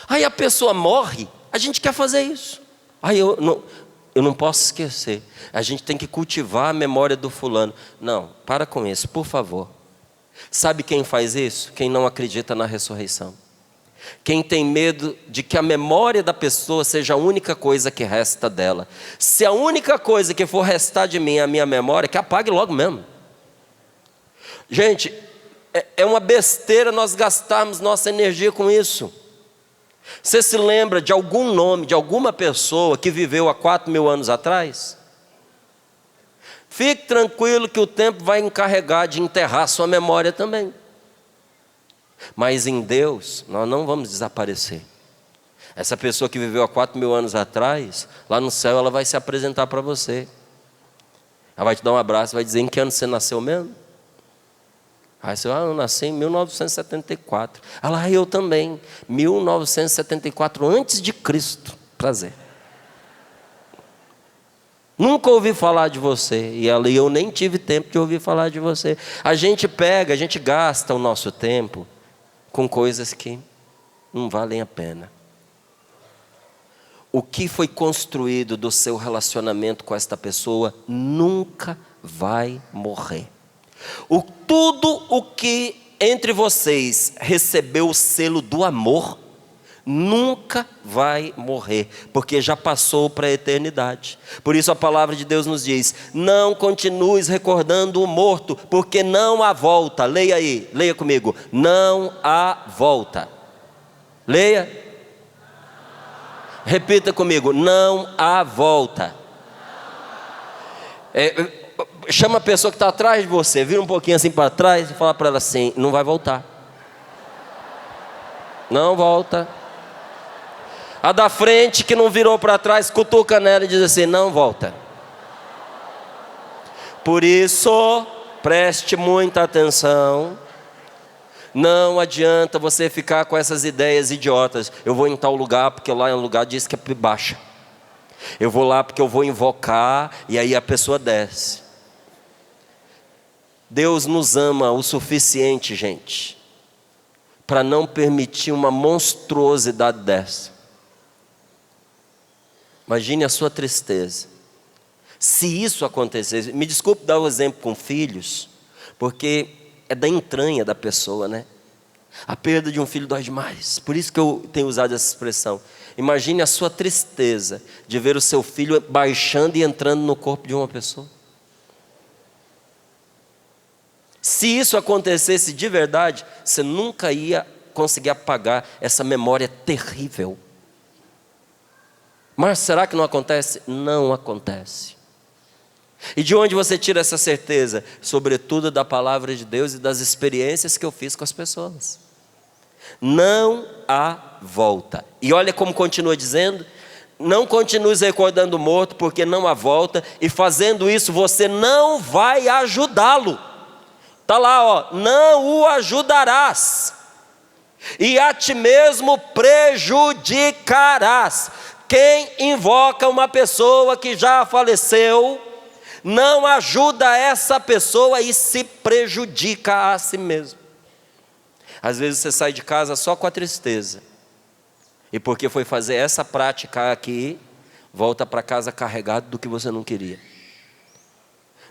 Aí a pessoa morre, a gente quer fazer isso. Aí eu não posso esquecer. A gente tem que cultivar a memória do fulano. Não, para com isso, por favor. Sabe quem faz isso? Quem não acredita na ressurreição. Quem tem medo de que a memória da pessoa seja a única coisa que resta dela. Se a única coisa que for restar de mim é a minha memória, que apague logo mesmo. Gente, é uma besteira nós gastarmos nossa energia com isso. Você se lembra de algum nome, de alguma pessoa que viveu há 4.000 anos atrás? Fique tranquilo que o tempo vai encarregar de enterrar sua memória também. Mas em Deus, nós não vamos desaparecer. Essa pessoa que viveu há 4.000 anos atrás, lá no céu ela vai se apresentar para você. Ela vai te dar um abraço, vai dizer: em que ano você nasceu mesmo? Aí você vai: eu nasci em 1974. Ela: eu também, 1974, antes de Cristo. Prazer. Nunca ouvi falar de você. E eu nem tive tempo de ouvir falar de você. A gente gasta o nosso tempo com coisas que não valem a pena. O que foi construído do seu relacionamento com esta pessoa nunca vai morrer. Tudo o que entre vocês recebeu o selo do amor nunca vai morrer, porque já passou para a eternidade. Por isso a palavra de Deus nos diz: não continues recordando o morto, porque não há volta. Leia aí, leia comigo: não há volta. Leia. Repita comigo: não há volta. Chama a pessoa que está atrás de você, vira um pouquinho assim para trás e fala para ela assim: não vai voltar. Não volta. A da frente que não virou para trás, cutuca nela e diz assim: não volta. Por isso, preste muita atenção. Não adianta você ficar com essas ideias idiotas: eu vou em tal lugar porque lá é um lugar diz que é baixa. Eu vou lá porque eu vou invocar e aí a pessoa desce. Deus nos ama o suficiente, gente, para não permitir uma monstruosidade dessa. Imagine a sua tristeza. Se isso acontecer, me desculpe dar o exemplo com filhos, porque é da entranha da pessoa, né? A perda de um filho dói demais. Por isso que eu tenho usado essa expressão. Imagine a sua tristeza de ver o seu filho baixando e entrando no corpo de uma pessoa. Se isso acontecesse de verdade, você nunca ia conseguir apagar essa memória terrível. Mas será que não acontece? Não acontece. E de onde você tira essa certeza? Sobretudo da palavra de Deus e das experiências que eu fiz com as pessoas. Não há volta. E olha como continua dizendo: não continue recordando o morto, porque não há volta, e fazendo isso você não vai ajudá-lo. Está lá, ó: não o ajudarás, e a ti mesmo prejudicarás. Quem invoca uma pessoa que já faleceu, não ajuda essa pessoa e se prejudica a si mesmo. Às vezes você sai de casa só com a tristeza, e porque foi fazer essa prática aqui, volta para casa carregado do que você não queria.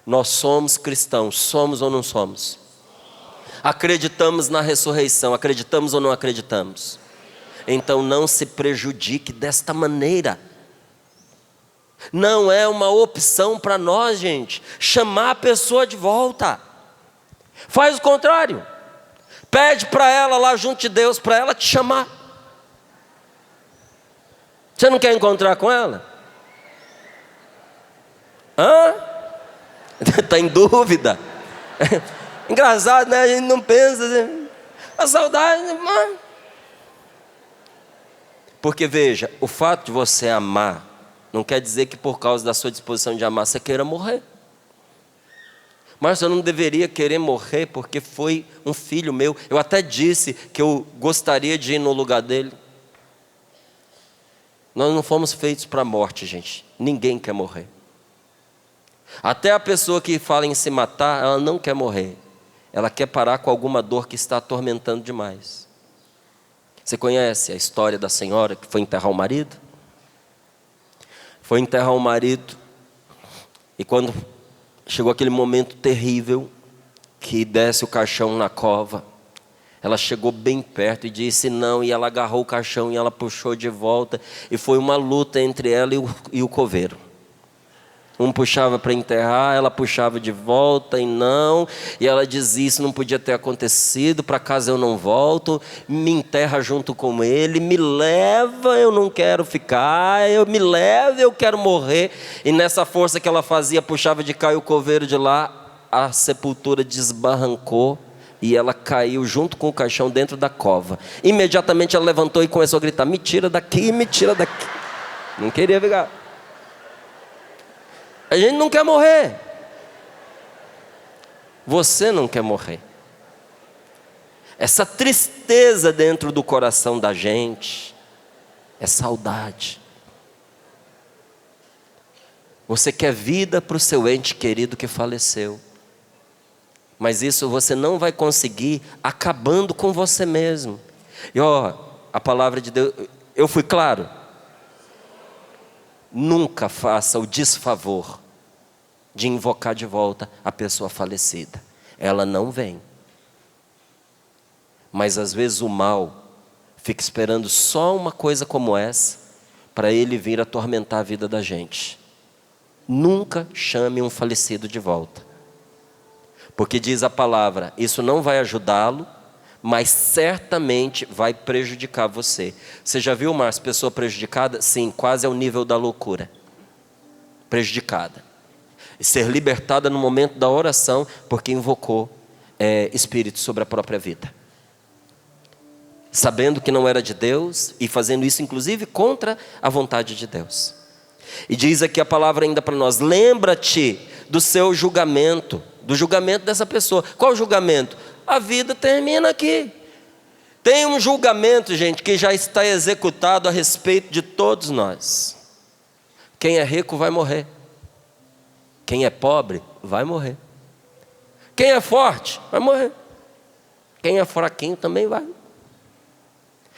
Nós somos cristãos, somos ou não somos? Acreditamos na ressurreição, acreditamos ou não acreditamos? Então não se prejudique desta maneira. Não é uma opção para nós, gente, chamar a pessoa de volta. Faz o contrário. Pede para ela lá junto de Deus, para ela te chamar. Você não quer encontrar com ela? Hã? Está em dúvida? Engraçado, né? A gente não pensa assim, a saudade, mano. Porque veja, o fato de você amar não quer dizer que por causa da sua disposição de amar você queira morrer. Mas eu não deveria querer morrer porque foi um filho meu. Eu até disse que eu gostaria de ir no lugar dele. Nós não fomos feitos para a morte, gente. Ninguém quer morrer. Até a pessoa que fala em se matar, ela não quer morrer. Ela quer parar com alguma dor que está atormentando demais. Você conhece a história da senhora que foi enterrar o marido? Foi enterrar o marido e quando chegou aquele momento terrível que desce o caixão na cova, ela chegou bem perto e disse não, e ela agarrou o caixão e ela puxou de volta, e foi uma luta entre ela e o coveiro. Um puxava para enterrar, ela puxava de volta e não, e ela dizia isso não podia ter acontecido, para casa eu não volto, me enterra junto com ele, me leva, eu não quero ficar, me leva, eu quero morrer. E nessa força que ela fazia, puxava de cá e o coveiro de lá, a sepultura desbarrancou e ela caiu junto com o caixão dentro da cova. Imediatamente ela levantou e começou a gritar, me tira daqui, me tira daqui. Não queria ficar. A gente não quer morrer. Você não quer morrer. Essa tristeza dentro do coração da gente é saudade. Você quer vida para o seu ente querido que faleceu. Mas isso você não vai conseguir acabando com você mesmo. E a palavra de Deus, eu fui claro? Nunca faça o desfavor de invocar de volta a pessoa falecida. Ela não vem. Mas às vezes o mal fica esperando só uma coisa como essa para ele vir atormentar a vida da gente. Nunca chame um falecido de volta. Porque diz a palavra, isso não vai ajudá-lo, mas certamente vai prejudicar você. Você já viu, Márcio, pessoa prejudicada? Sim, quase ao nível da loucura. Prejudicada. E ser libertada no momento da oração, porque invocou espírito sobre a própria vida. Sabendo que não era de Deus, e fazendo isso inclusive contra a vontade de Deus. E diz aqui a palavra ainda para nós, lembra-te do seu julgamento, do julgamento dessa pessoa. Qual julgamento? A vida termina aqui. Tem um julgamento, gente, que já está executado a respeito de todos nós. Quem é rico vai morrer. Quem é pobre vai morrer. Quem é forte vai morrer. Quem é fraquinho também vai.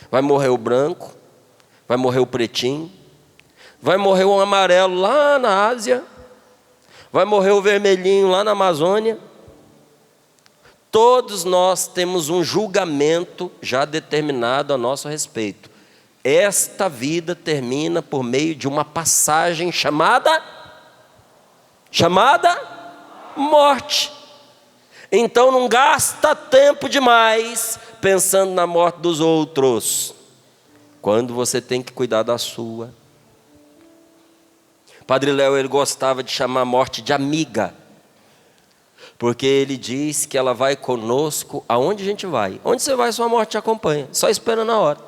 Vai morrer o branco, vai morrer o pretinho, vai morrer o amarelo lá na Ásia, vai morrer o vermelhinho lá na Amazônia. Todos nós temos um julgamento já determinado a nosso respeito. Esta vida termina por meio de uma passagem chamada morte. Então não gasta tempo demais pensando na morte dos outros, quando você tem que cuidar da sua. Padre Léo, ele gostava de chamar a morte de amiga, porque ele diz que ela vai conosco aonde a gente vai. Onde você vai, sua morte te acompanha, só esperando a hora.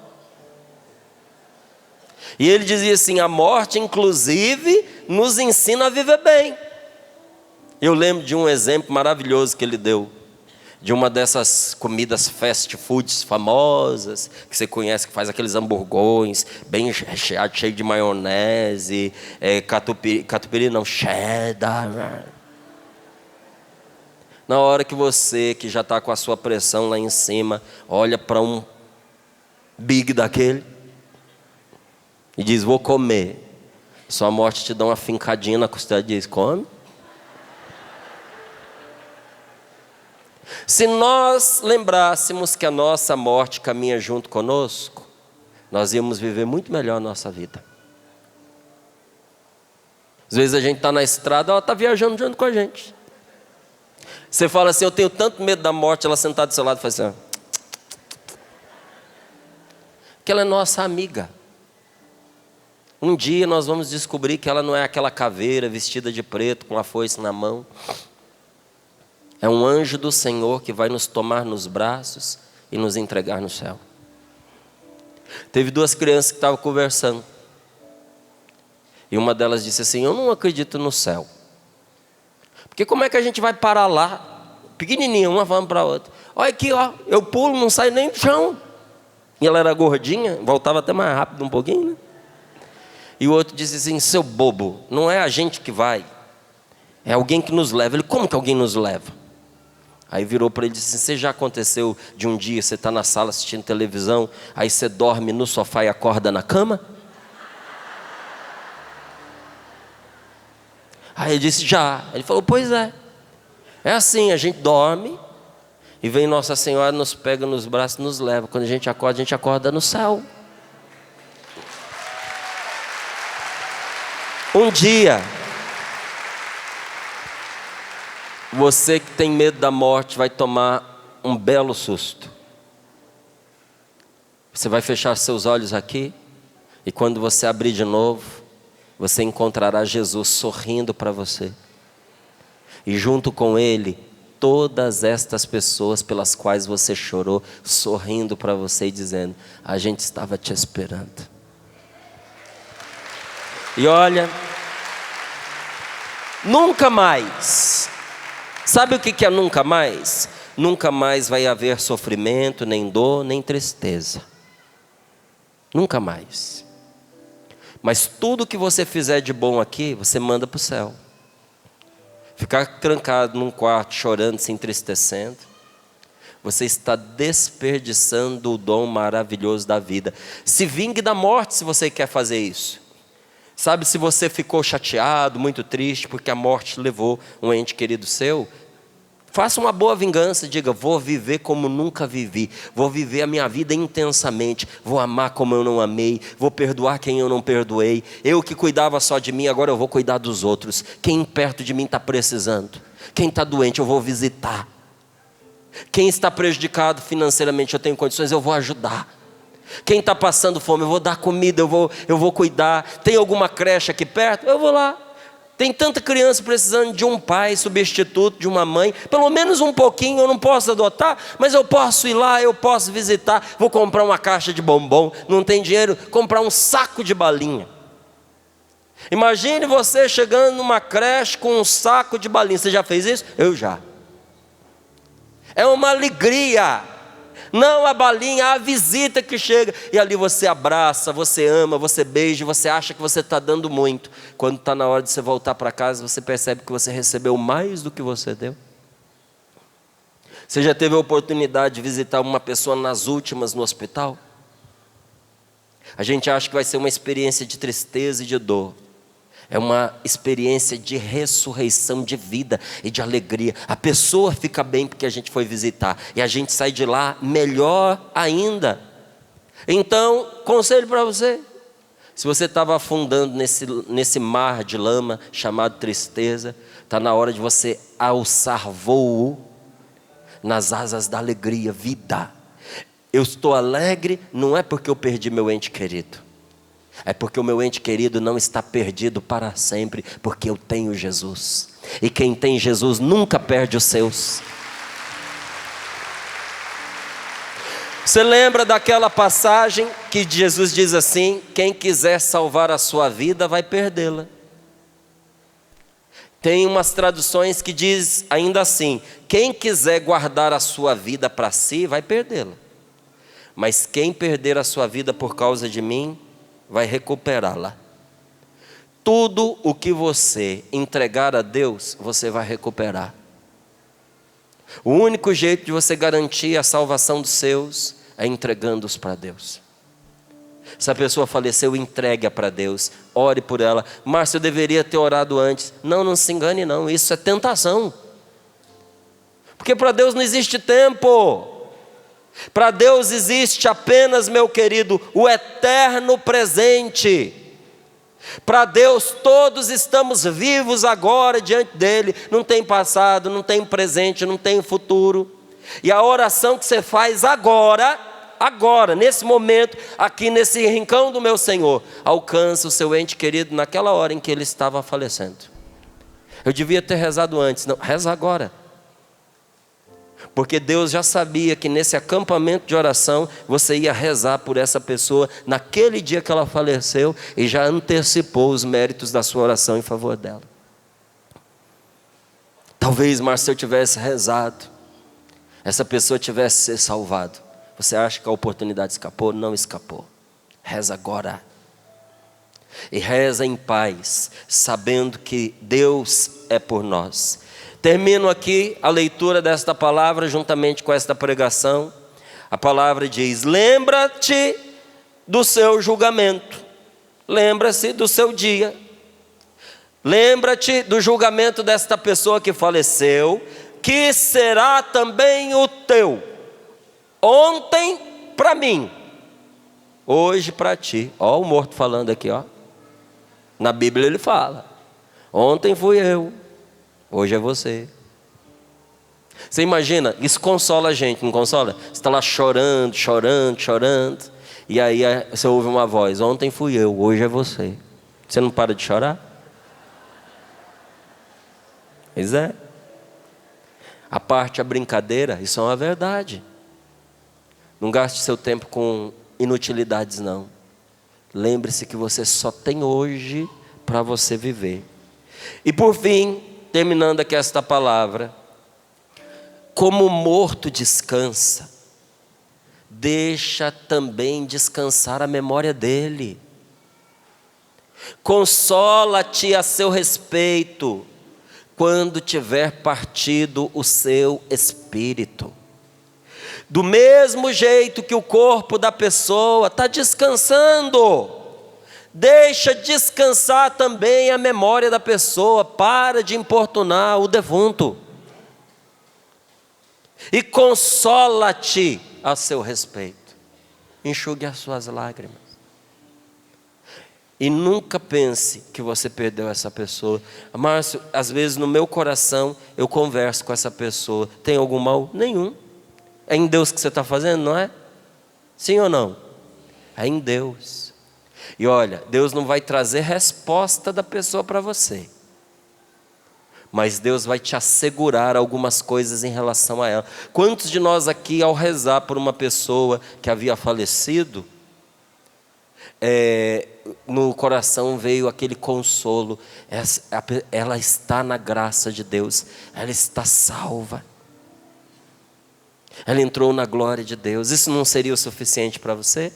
E ele dizia assim, a morte inclusive nos ensina a viver bem. Eu lembro de um exemplo maravilhoso que ele deu, de uma dessas comidas fast foods famosas, que você conhece, que faz aqueles hamburgões, bem recheado, cheio de maionese, catupiry não, cheddar. Na hora que você, que já está com a sua pressão lá em cima, olha para um big daquele, e diz, vou comer. Sua morte te dá uma fincadinha na costela e diz, come. Se nós lembrássemos que a nossa morte caminha junto conosco, nós íamos viver muito melhor a nossa vida. Às vezes a gente está na estrada, ela está viajando junto com a gente. Você fala assim, eu tenho tanto medo da morte, ela sentada do seu lado e faz assim, que ela é nossa amiga. Um dia nós vamos descobrir que ela não é aquela caveira vestida de preto com a foice na mão. É um anjo do Senhor que vai nos tomar nos braços e nos entregar no céu. Teve duas crianças que estavam conversando. E uma delas disse assim: eu não acredito no céu. Porque como é que a gente vai parar lá? Pequenininha, uma falando para a outra. Olha aqui, ó, eu pulo, não saio nem do chão. E ela era gordinha, voltava até mais rápido um pouquinho, né? E o outro disse assim: seu bobo, não é a gente que vai, é alguém que nos leva. Ele: como que alguém nos leva? Aí virou para ele e disse: você já aconteceu de um dia, você está na sala assistindo televisão, aí você dorme no sofá e acorda na cama? Aí ele disse: já. Ele falou: pois é. É assim, a gente dorme, e vem Nossa Senhora, nos pega nos braços e nos leva. Quando a gente acorda no céu. Um dia, você que tem medo da morte vai tomar um belo susto. Você vai fechar seus olhos aqui, e quando você abrir de novo, você encontrará Jesus sorrindo para você. E junto com Ele, todas estas pessoas pelas quais você chorou, sorrindo para você e dizendo: a gente estava te esperando. E olha, nunca mais. Sabe o que é nunca mais? Nunca mais vai haver sofrimento, nem dor, nem tristeza. Nunca mais. Mas tudo que você fizer de bom aqui, você manda para o céu. Ficar trancado num quarto, chorando, se entristecendo, você está desperdiçando o dom maravilhoso da vida. Se vingue da morte se você quer fazer isso. Sabe, se você ficou chateado, muito triste, porque a morte levou um ente querido seu, faça uma boa vingança, diga: vou viver como nunca vivi, vou viver a minha vida intensamente, vou amar como eu não amei, vou perdoar quem eu não perdoei, eu que cuidava só de mim, agora eu vou cuidar dos outros. Quem perto de mim está precisando, quem está doente eu vou visitar, quem está prejudicado financeiramente, eu tenho condições, eu vou ajudar. Quem está passando fome, eu vou dar comida, eu vou cuidar. Tem alguma creche aqui perto? Eu vou lá. Tem tanta criança precisando de um pai substituto, de uma mãe. Pelo menos um pouquinho, eu não posso adotar, mas eu posso ir lá, eu posso visitar. Vou comprar uma caixa de bombom, não tem dinheiro, comprar um saco de balinha. Imagine você chegando numa creche com um saco de balinha. Você já fez isso? Eu já. É uma alegria. Não a balinha, a visita que chega. E ali você abraça, você ama, você beija, você acha que você está dando muito. Quando está na hora de você voltar para casa, você percebe que você recebeu mais do que você deu. Você já teve a oportunidade de visitar uma pessoa nas últimas no hospital? A gente acha que vai ser uma experiência de tristeza e de dor. É uma experiência de ressurreição de vida e de alegria. A pessoa fica bem porque a gente foi visitar. E a gente sai de lá melhor ainda. Então, conselho para você. Se você estava afundando nesse mar de lama chamado tristeza, está na hora de você alçar voo nas asas da alegria, vida. Eu estou alegre, não é porque eu perdi meu ente querido. É porque o meu ente querido não está perdido para sempre, porque eu tenho Jesus. E quem tem Jesus nunca perde os seus. Você lembra daquela passagem que Jesus diz assim: quem quiser salvar a sua vida vai perdê-la. Tem umas traduções que diz ainda assim: quem quiser guardar a sua vida para si vai perdê-la. Mas quem perder a sua vida por causa de mim vai recuperá-la. Tudo o que você entregar a Deus, você vai recuperar. O único jeito de você garantir a salvação dos seus é entregando-os para Deus. Se a pessoa faleceu, entregue-a para Deus. Ore por ela. Márcio, eu deveria ter orado antes. Não se engane não, isso é tentação. Porque para Deus não existe tempo. Para Deus existe apenas, meu querido, o eterno presente. Para Deus todos estamos vivos agora diante dEle. Não tem passado, não tem presente, não tem futuro. E a oração que você faz agora agora, nesse momento, aqui nesse rincão do meu Senhor, alcança o seu ente querido naquela hora em que ele estava falecendo. Eu devia ter rezado antes, não, reza agora. Porque Deus já sabia que nesse acampamento de oração, você ia rezar por essa pessoa naquele dia que ela faleceu e já antecipou os méritos da sua oração em favor dela. Talvez Marcelo tivesse rezado, essa pessoa tivesse sido salvado. Você acha que a oportunidade escapou? Não escapou. Reza agora. E reza em paz, sabendo que Deus é por nós. Termino aqui a leitura desta palavra juntamente com esta pregação. A palavra diz: lembra-te do seu julgamento. Lembra-se do seu dia. Lembra-te do julgamento desta pessoa que faleceu, que será também o teu. Ontem para mim, hoje para ti. Ó o morto falando aqui, ó. Na Bíblia ele fala: ontem fui eu, hoje é você. Você imagina, isso consola a gente, não consola? Você está lá chorando, chorando, chorando, e aí você ouve uma voz: ontem fui eu, hoje é você. Você não para de chorar? Pois é. A parte, a brincadeira, isso é uma verdade. Não gaste seu tempo com inutilidades, não. Lembre-se que você só tem hoje para você viver. E por fim, terminando aqui esta palavra: como o morto descansa, deixa também descansar a memória dele. Consola-te a seu respeito, quando tiver partido o seu espírito. Do mesmo jeito que o corpo da pessoa está descansando, deixa descansar também a memória da pessoa. Para de importunar o defunto. E consola-te a seu respeito. Enxugue as suas lágrimas. E nunca pense que você perdeu essa pessoa. Márcio, às vezes no meu coração eu converso com essa pessoa. Tem algum mal? Nenhum. É em Deus que você está fazendo, não é? Sim ou não? É em Deus. E olha, Deus não vai trazer resposta da pessoa para você, mas Deus vai te assegurar algumas coisas em relação a ela. Quantos de nós aqui, ao rezar por uma pessoa que havia falecido, no coração veio aquele consolo: ela está na graça de Deus, ela está salva, ela entrou na glória de Deus. Isso não seria o suficiente para você?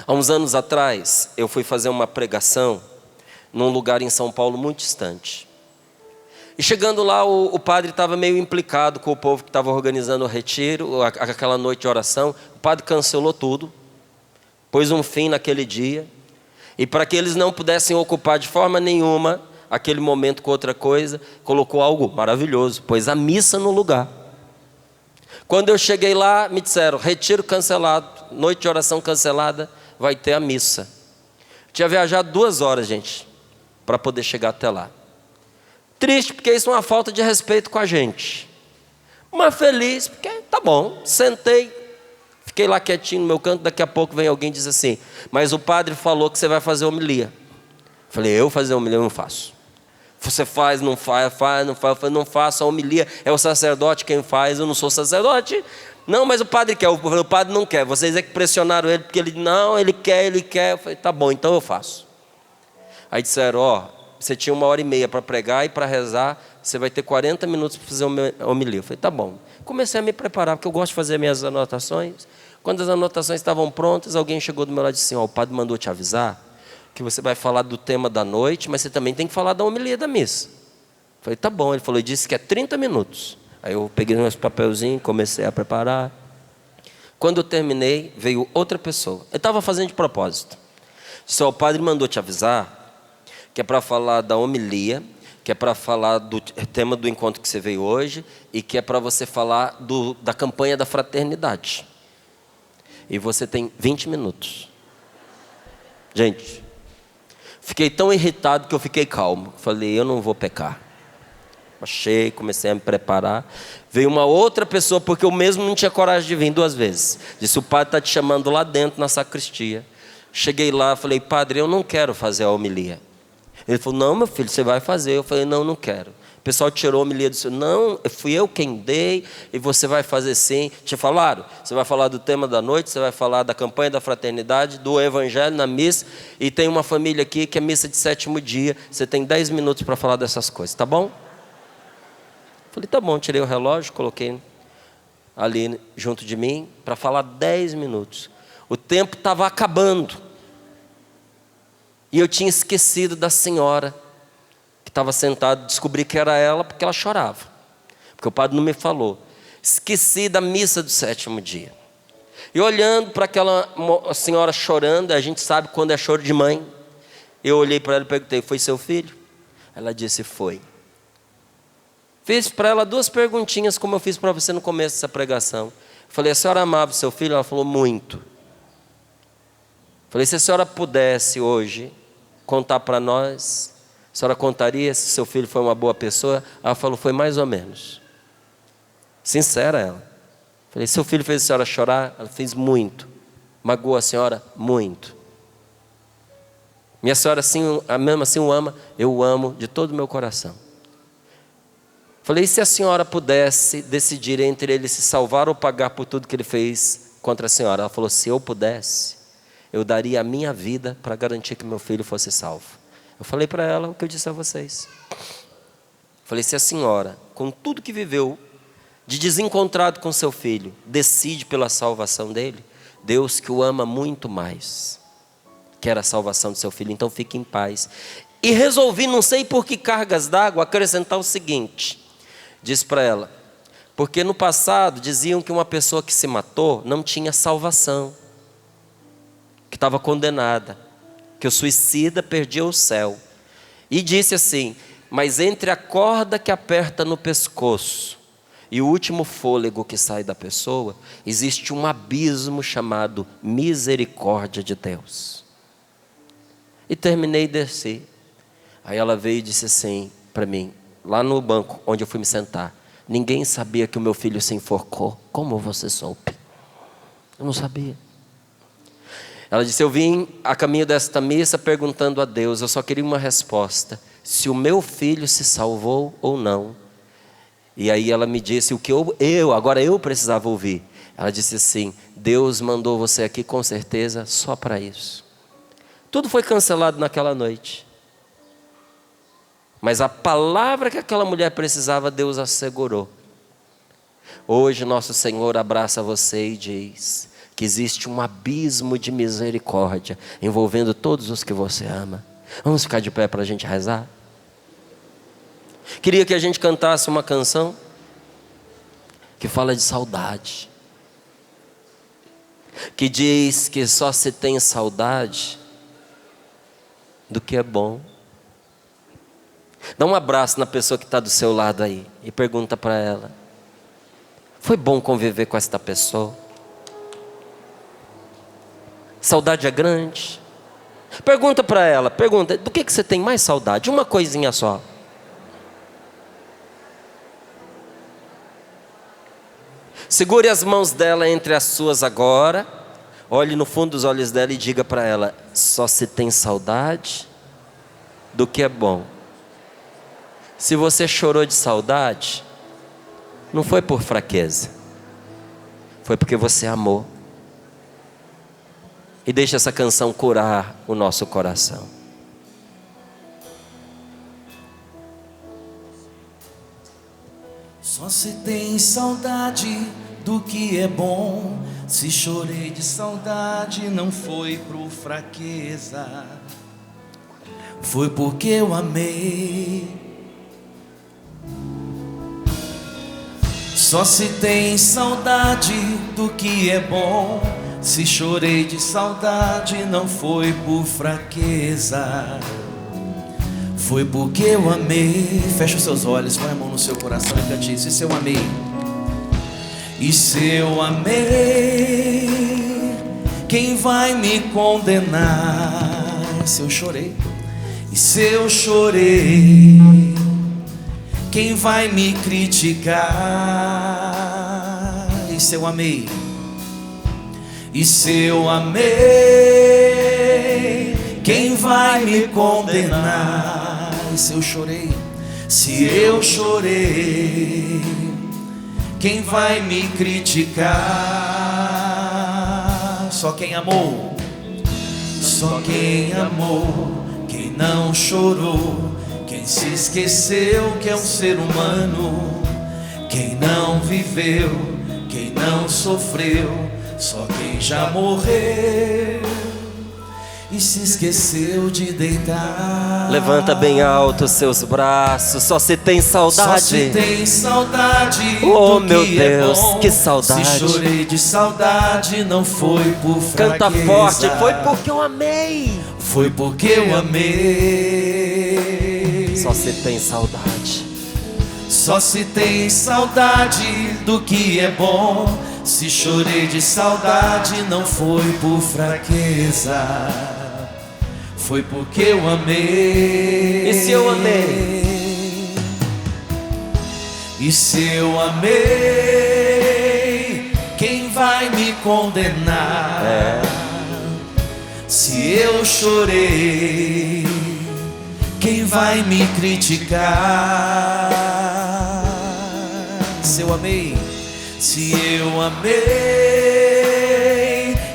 Há uns anos atrás, eu fui fazer uma pregação num lugar em São Paulo muito distante. E chegando lá, o padre estava meio implicado com o povo que estava organizando o retiro, aquela noite de oração. O padre cancelou tudo, pôs um fim naquele dia. E para que eles não pudessem ocupar de forma nenhuma aquele momento com outra coisa, colocou algo maravilhoso: pôs a missa no lugar. Quando eu cheguei lá, me disseram: retiro cancelado, noite de oração cancelada, vai ter a missa. Eu tinha viajado 2 horas, gente, para poder chegar até lá. Triste, porque isso é uma falta de respeito com a gente. Mas feliz, porque tá bom. Sentei, fiquei lá quietinho no meu canto. Daqui a pouco vem alguém e diz assim: mas o padre falou que você vai fazer homilia. Falei: eu fazer homilia? Eu não faço. Você faz, não faz, não faz. Eu falei: não faço, a homilia é o sacerdote quem faz, eu não sou sacerdote. Não, mas o padre quer. Eu falei: o padre não quer, vocês é que pressionaram ele, porque ele, não, ele quer. Eu falei: tá bom, então eu faço. Aí disseram: ó, você tinha 1h30 para pregar e para rezar, você vai ter 40 minutos para fazer uma homilia. Eu falei: tá bom. Comecei a me preparar, porque eu gosto de fazer minhas anotações. Quando as anotações estavam prontas, alguém chegou do meu lado e disse assim: ó, o padre mandou te avisar que você vai falar do tema da noite, mas você também tem que falar da homilia da missa. Eu falei: tá bom. Ele falou: ele disse que é 30 minutos. Aí eu peguei meus papelzinhos, comecei a preparar. Quando eu terminei, veio outra pessoa. Ele estava fazendo de propósito. Disse: ó, o padre mandou te avisar que é para falar da homilia, que é para falar do tema do encontro que você veio hoje, e que é para você falar da campanha da fraternidade. E você tem 20 minutos. Gente, fiquei tão irritado que eu fiquei calmo. Falei: eu não vou pecar. Achei, comecei a me preparar. Veio uma outra pessoa, porque eu mesmo não tinha coragem de vir 2 vezes. Disse, o padre está te chamando lá dentro, na sacristia. Cheguei lá, falei, padre, eu não quero fazer a homilia. Ele falou, não, meu filho, você vai fazer. Eu falei, não, não quero. O pessoal tirou a homilia do senhor. Não, fui eu quem dei, e você vai fazer sim. Te falaram? Você vai falar do tema da noite, você vai falar da campanha da fraternidade, do evangelho na missa, e tem uma família aqui que é missa de 7º dia. Você tem 10 minutos para falar dessas coisas, tá bom? Falei, tá bom, tirei o relógio, coloquei ali junto de mim para falar 10 minutos. O tempo estava acabando. E eu tinha esquecido da senhora que estava sentada. Descobri que era ela porque ela chorava. Porque o padre não me falou. Esqueci da missa do 7º dia. E olhando para aquela senhora chorando, a gente sabe quando é choro de mãe. Eu olhei para ela e perguntei, foi seu filho? Ela disse, foi. Fiz para ela 2 perguntinhas, como eu fiz para você no começo dessa pregação. Falei, a senhora amava o seu filho? Ela falou, muito. Falei, se a senhora pudesse hoje contar para nós, a senhora contaria se seu filho foi uma boa pessoa? Ela falou, foi mais ou menos. Sincera ela. Falei, seu filho fez a senhora chorar? Ela fez muito. Magoou a senhora? Muito. Minha senhora assim, mesmo assim o ama? Eu o amo de todo o meu coração. Falei, e se a senhora pudesse decidir entre ele se salvar ou pagar por tudo que ele fez contra a senhora? Ela falou, se eu pudesse, eu daria a minha vida para garantir que meu filho fosse salvo. Eu falei para ela o que eu disse a vocês. Falei, se a senhora, com tudo que viveu, de desencontrado com seu filho, decide pela salvação dele, Deus que o ama muito mais, quer a salvação do seu filho, então fique em paz. E resolvi, não sei por que cargas d'água, acrescentar o seguinte. Disse para ela, porque no passado diziam que uma pessoa que se matou não tinha salvação, que estava condenada, que o suicida perdia o céu. E disse assim, mas entre a corda que aperta no pescoço e o último fôlego que sai da pessoa, existe um abismo chamado misericórdia de Deus. E terminei de descer. Aí ela veio e disse assim para mim, lá no banco onde eu fui me sentar, ninguém sabia que o meu filho se enforcou. Como você soube? Eu não sabia. Ela disse, eu vim a caminho desta missa perguntando a Deus, eu só queria uma resposta, se o meu filho se salvou ou não. E aí ela me disse o que agora eu precisava ouvir. Ela disse assim, Deus mandou você aqui com certeza só para isso. Tudo foi cancelado naquela noite. Mas a palavra que aquela mulher precisava, Deus assegurou. Hoje nosso Senhor abraça você e diz que existe um abismo de misericórdia envolvendo todos os que você ama. Vamos ficar de pé para a gente rezar? Queria que a gente cantasse uma canção que fala de saudade. Que diz que só se tem saudade do que é bom. Dá um abraço na pessoa que está do seu lado aí e pergunta para ela, foi bom conviver com esta pessoa? Saudade é grande? Pergunta para ela, do que você tem mais saudade? Uma coisinha só. Segure as mãos dela entre as suas agora, olhe no fundo dos olhos dela e diga para ela, só se tem saudade do que é bom. Se você chorou de saudade, não foi por fraqueza, foi porque você amou. E deixa essa canção curar o nosso coração. Só se tem saudade do que é bom. Se chorei de saudade, não foi por fraqueza, foi porque eu amei. Só se tem saudade do que é bom. Se chorei de saudade, não foi por fraqueza, foi porque eu amei. Fecha os seus olhos, põe a mão no seu coração e cante isso. E se eu amei? E se eu amei, quem vai me condenar? Se eu chorei, e se eu chorei, quem vai me criticar? E se eu amei? E se eu amei, quem vai me condenar? E se eu chorei? Se eu chorei, quem vai me criticar? Só quem amou, só quem amou, quem não chorou, quem se esqueceu que é um ser humano, quem não viveu, quem não sofreu, só quem já morreu e se esqueceu de deitar. Levanta bem alto os seus braços. Só se tem saudade. Só se tem saudade. Oh do meu que Deus, é bom. que saudade. Se chorei de saudade, não foi por fraqueza. Canta forte, foi porque eu amei. Foi porque eu amei. Só se tem saudade. Só se tem saudade do que é bom. Se chorei de saudade, não foi por fraqueza, foi porque eu amei. E se eu amei? E se eu amei, quem vai me condenar? Se eu chorei, quem vai me criticar? Se eu amei? Se eu amei,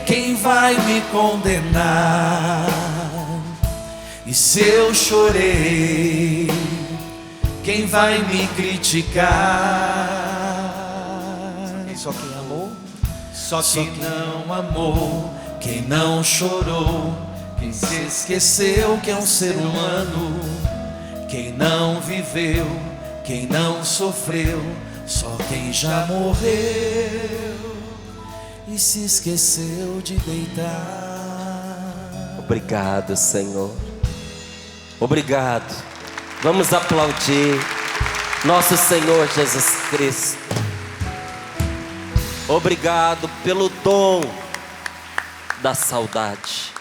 quem vai me condenar? E se eu chorei, quem vai me criticar? Só quem amou, Só quem não amou, quem não chorou, quem se esqueceu que é um ser humano, quem não viveu, quem não sofreu, só quem já morreu e se esqueceu de deitar. Obrigado, Senhor. Obrigado. Vamos aplaudir nosso Senhor Jesus Cristo. Obrigado pelo dom da saudade.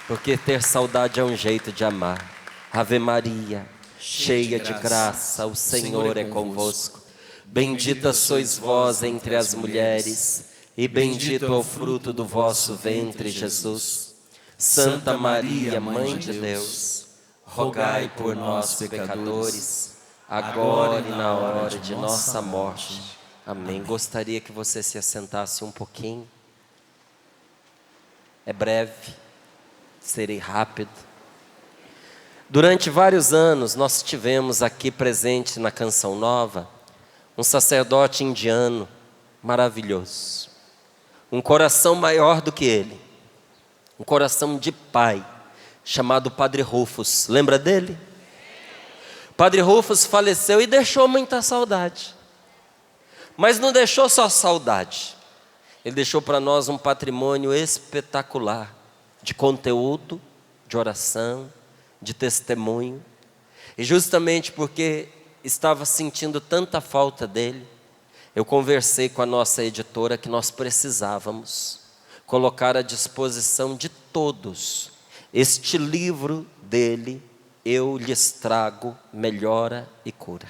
Porque ter saudade é um jeito de amar. Ave Maria, cheia de graça, o Senhor é convosco. Bendita sois vós entre as mulheres, e bendito é o fruto do vosso ventre, Jesus. Santa Maria, Mãe de Deus, rogai por nós, pecadores, agora e na hora de nossa morte. Amém. Gostaria que você se assentasse um pouquinho. É breve, serei rápido. Durante vários anos, nós tivemos aqui presente na Canção Nova um sacerdote indiano maravilhoso, um coração maior do que ele, um coração de pai, chamado Padre Rufus. Lembra dele? Padre Rufus faleceu e deixou muita saudade, mas não deixou só saudade, ele deixou para nós um patrimônio espetacular, de conteúdo, de oração, de testemunho. E justamente porque estava sentindo tanta falta dele, eu conversei com a nossa editora que nós precisávamos colocar à disposição de todos este livro dele, Eu Lhes Trago Melhora e Cura.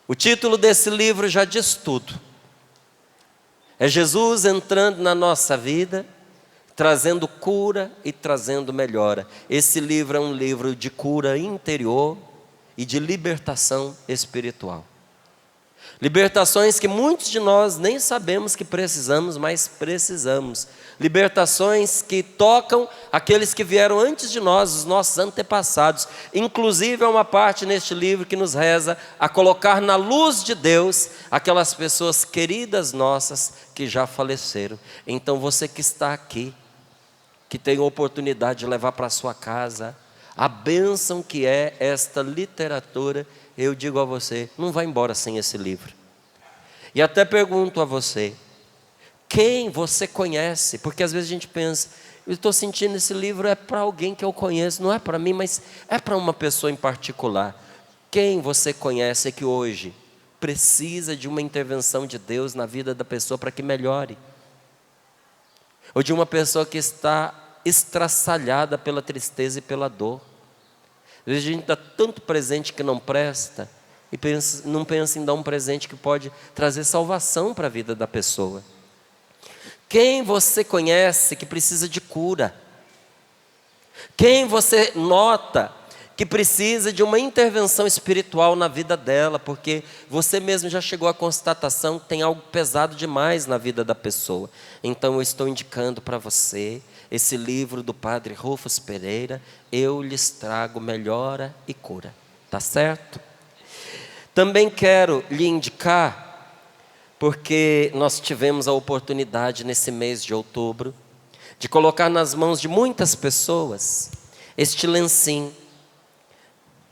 O título desse livro já diz tudo. É Jesus entrando na nossa vida, trazendo cura e trazendo melhora. Esse livro é um livro de cura interior e de libertação espiritual. Libertações que muitos de nós nem sabemos que precisamos, mas precisamos. Libertações que tocam aqueles que vieram antes de nós, os nossos antepassados. Inclusive, há uma parte neste livro que nos reza a colocar na luz de Deus aquelas pessoas queridas nossas que já faleceram. Então, você que está aqui, que tem a oportunidade de levar para a sua casa a bênção que é esta literatura, eu digo a você, não vá embora sem esse livro. E até pergunto a você, quem você conhece? Porque às vezes a gente pensa, eu estou sentindo esse livro é para alguém que eu conheço, não é para mim, mas é para uma pessoa em particular. Quem você conhece que hoje precisa de uma intervenção de Deus na vida da pessoa para que melhore? Ou de uma pessoa que está estraçalhada pela tristeza e pela dor. Às vezes a gente dá tanto presente que não presta e não pensa em dar um presente que pode trazer salvação para a vida da pessoa. Quem você conhece que precisa de cura? Quem você nota que precisa de uma intervenção espiritual na vida dela, porque você mesmo já chegou à constatação que tem algo pesado demais na vida da pessoa. Então eu estou indicando para você esse livro do Padre Rufus Pereira, Eu Lhes Trago Melhora e Cura. Tá certo? Também quero lhe indicar, porque nós tivemos a oportunidade nesse mês de outubro, de colocar nas mãos de muitas pessoas este lencinho,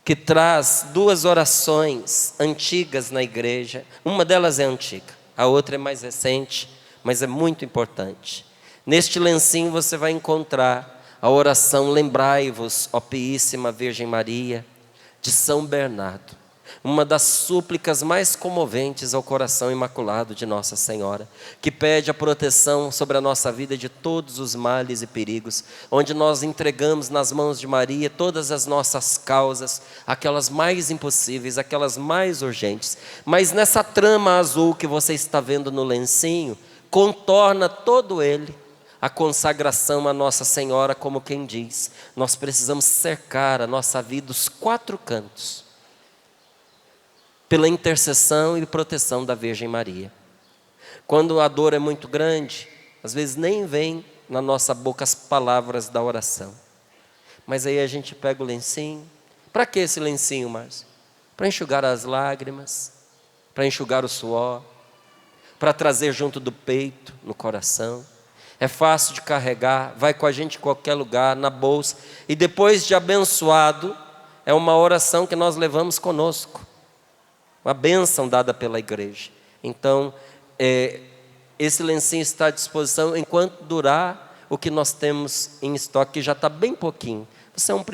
que traz 2 orações antigas na igreja. Uma delas é antiga, a outra é mais recente, mas é muito importante. Neste lencinho você vai encontrar a oração Lembrai-vos, ó Piíssima Virgem Maria, de São Bernardo. Uma das súplicas mais comoventes ao coração imaculado de Nossa Senhora, que pede a proteção sobre a nossa vida de todos os males e perigos, onde nós entregamos nas mãos de Maria todas as nossas causas, aquelas mais impossíveis, aquelas mais urgentes. Mas nessa trama azul que você está vendo no lencinho, contorna todo ele a consagração a Nossa Senhora, como quem diz, nós precisamos cercar a nossa vida dos 4 cantos, pela intercessão e proteção da Virgem Maria. Quando a dor é muito grande, às vezes nem vem na nossa boca as palavras da oração. Mas aí a gente pega o lencinho. Para que esse lencinho, Márcio? Para enxugar as lágrimas, para enxugar o suor, para trazer junto do peito, no coração. É fácil de carregar, vai com a gente em qualquer lugar, na bolsa. E depois de abençoado, é uma oração que nós levamos conosco. Uma bênção dada pela igreja. Então, esse lencinho está à disposição enquanto durar o que nós temos em estoque, que já está bem pouquinho. Você é um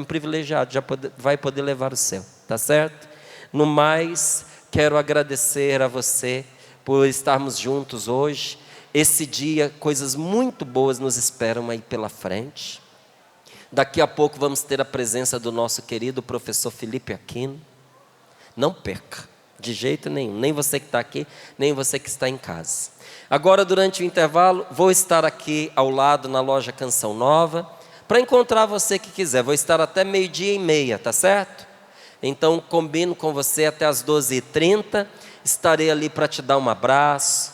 privilegiado, já vai poder levar o seu, tá certo? No mais, quero agradecer a você por estarmos juntos hoje. Esse dia, coisas muito boas nos esperam aí pela frente. Daqui a pouco vamos ter a presença do nosso querido professor Felipe Aquino. Não perca, de jeito nenhum, nem você que está aqui, nem você que está em casa. Agora, durante o intervalo, vou estar aqui ao lado na loja Canção Nova, para encontrar você que quiser. Vou estar até 12:30, tá certo? Então, combino com você até as 12h30, estarei ali para te dar um abraço,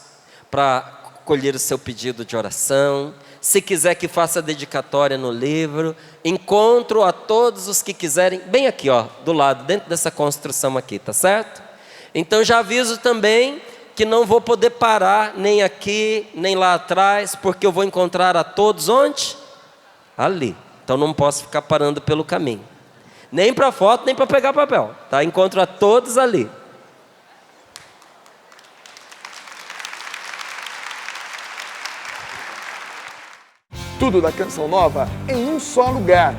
para colher o seu pedido de oração. Se quiser que faça a dedicatória no livro, encontro a todos os que quiserem, bem aqui, ó, do lado, dentro dessa construção aqui, tá certo? Então já aviso também que não vou poder parar nem aqui, nem lá atrás, porque eu vou encontrar a todos onde? Ali. Então não posso ficar parando pelo caminho. Nem para foto, nem para pegar papel, tá? Encontro a todos ali. Tudo da Canção Nova em um só lugar.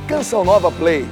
Canção Nova Play.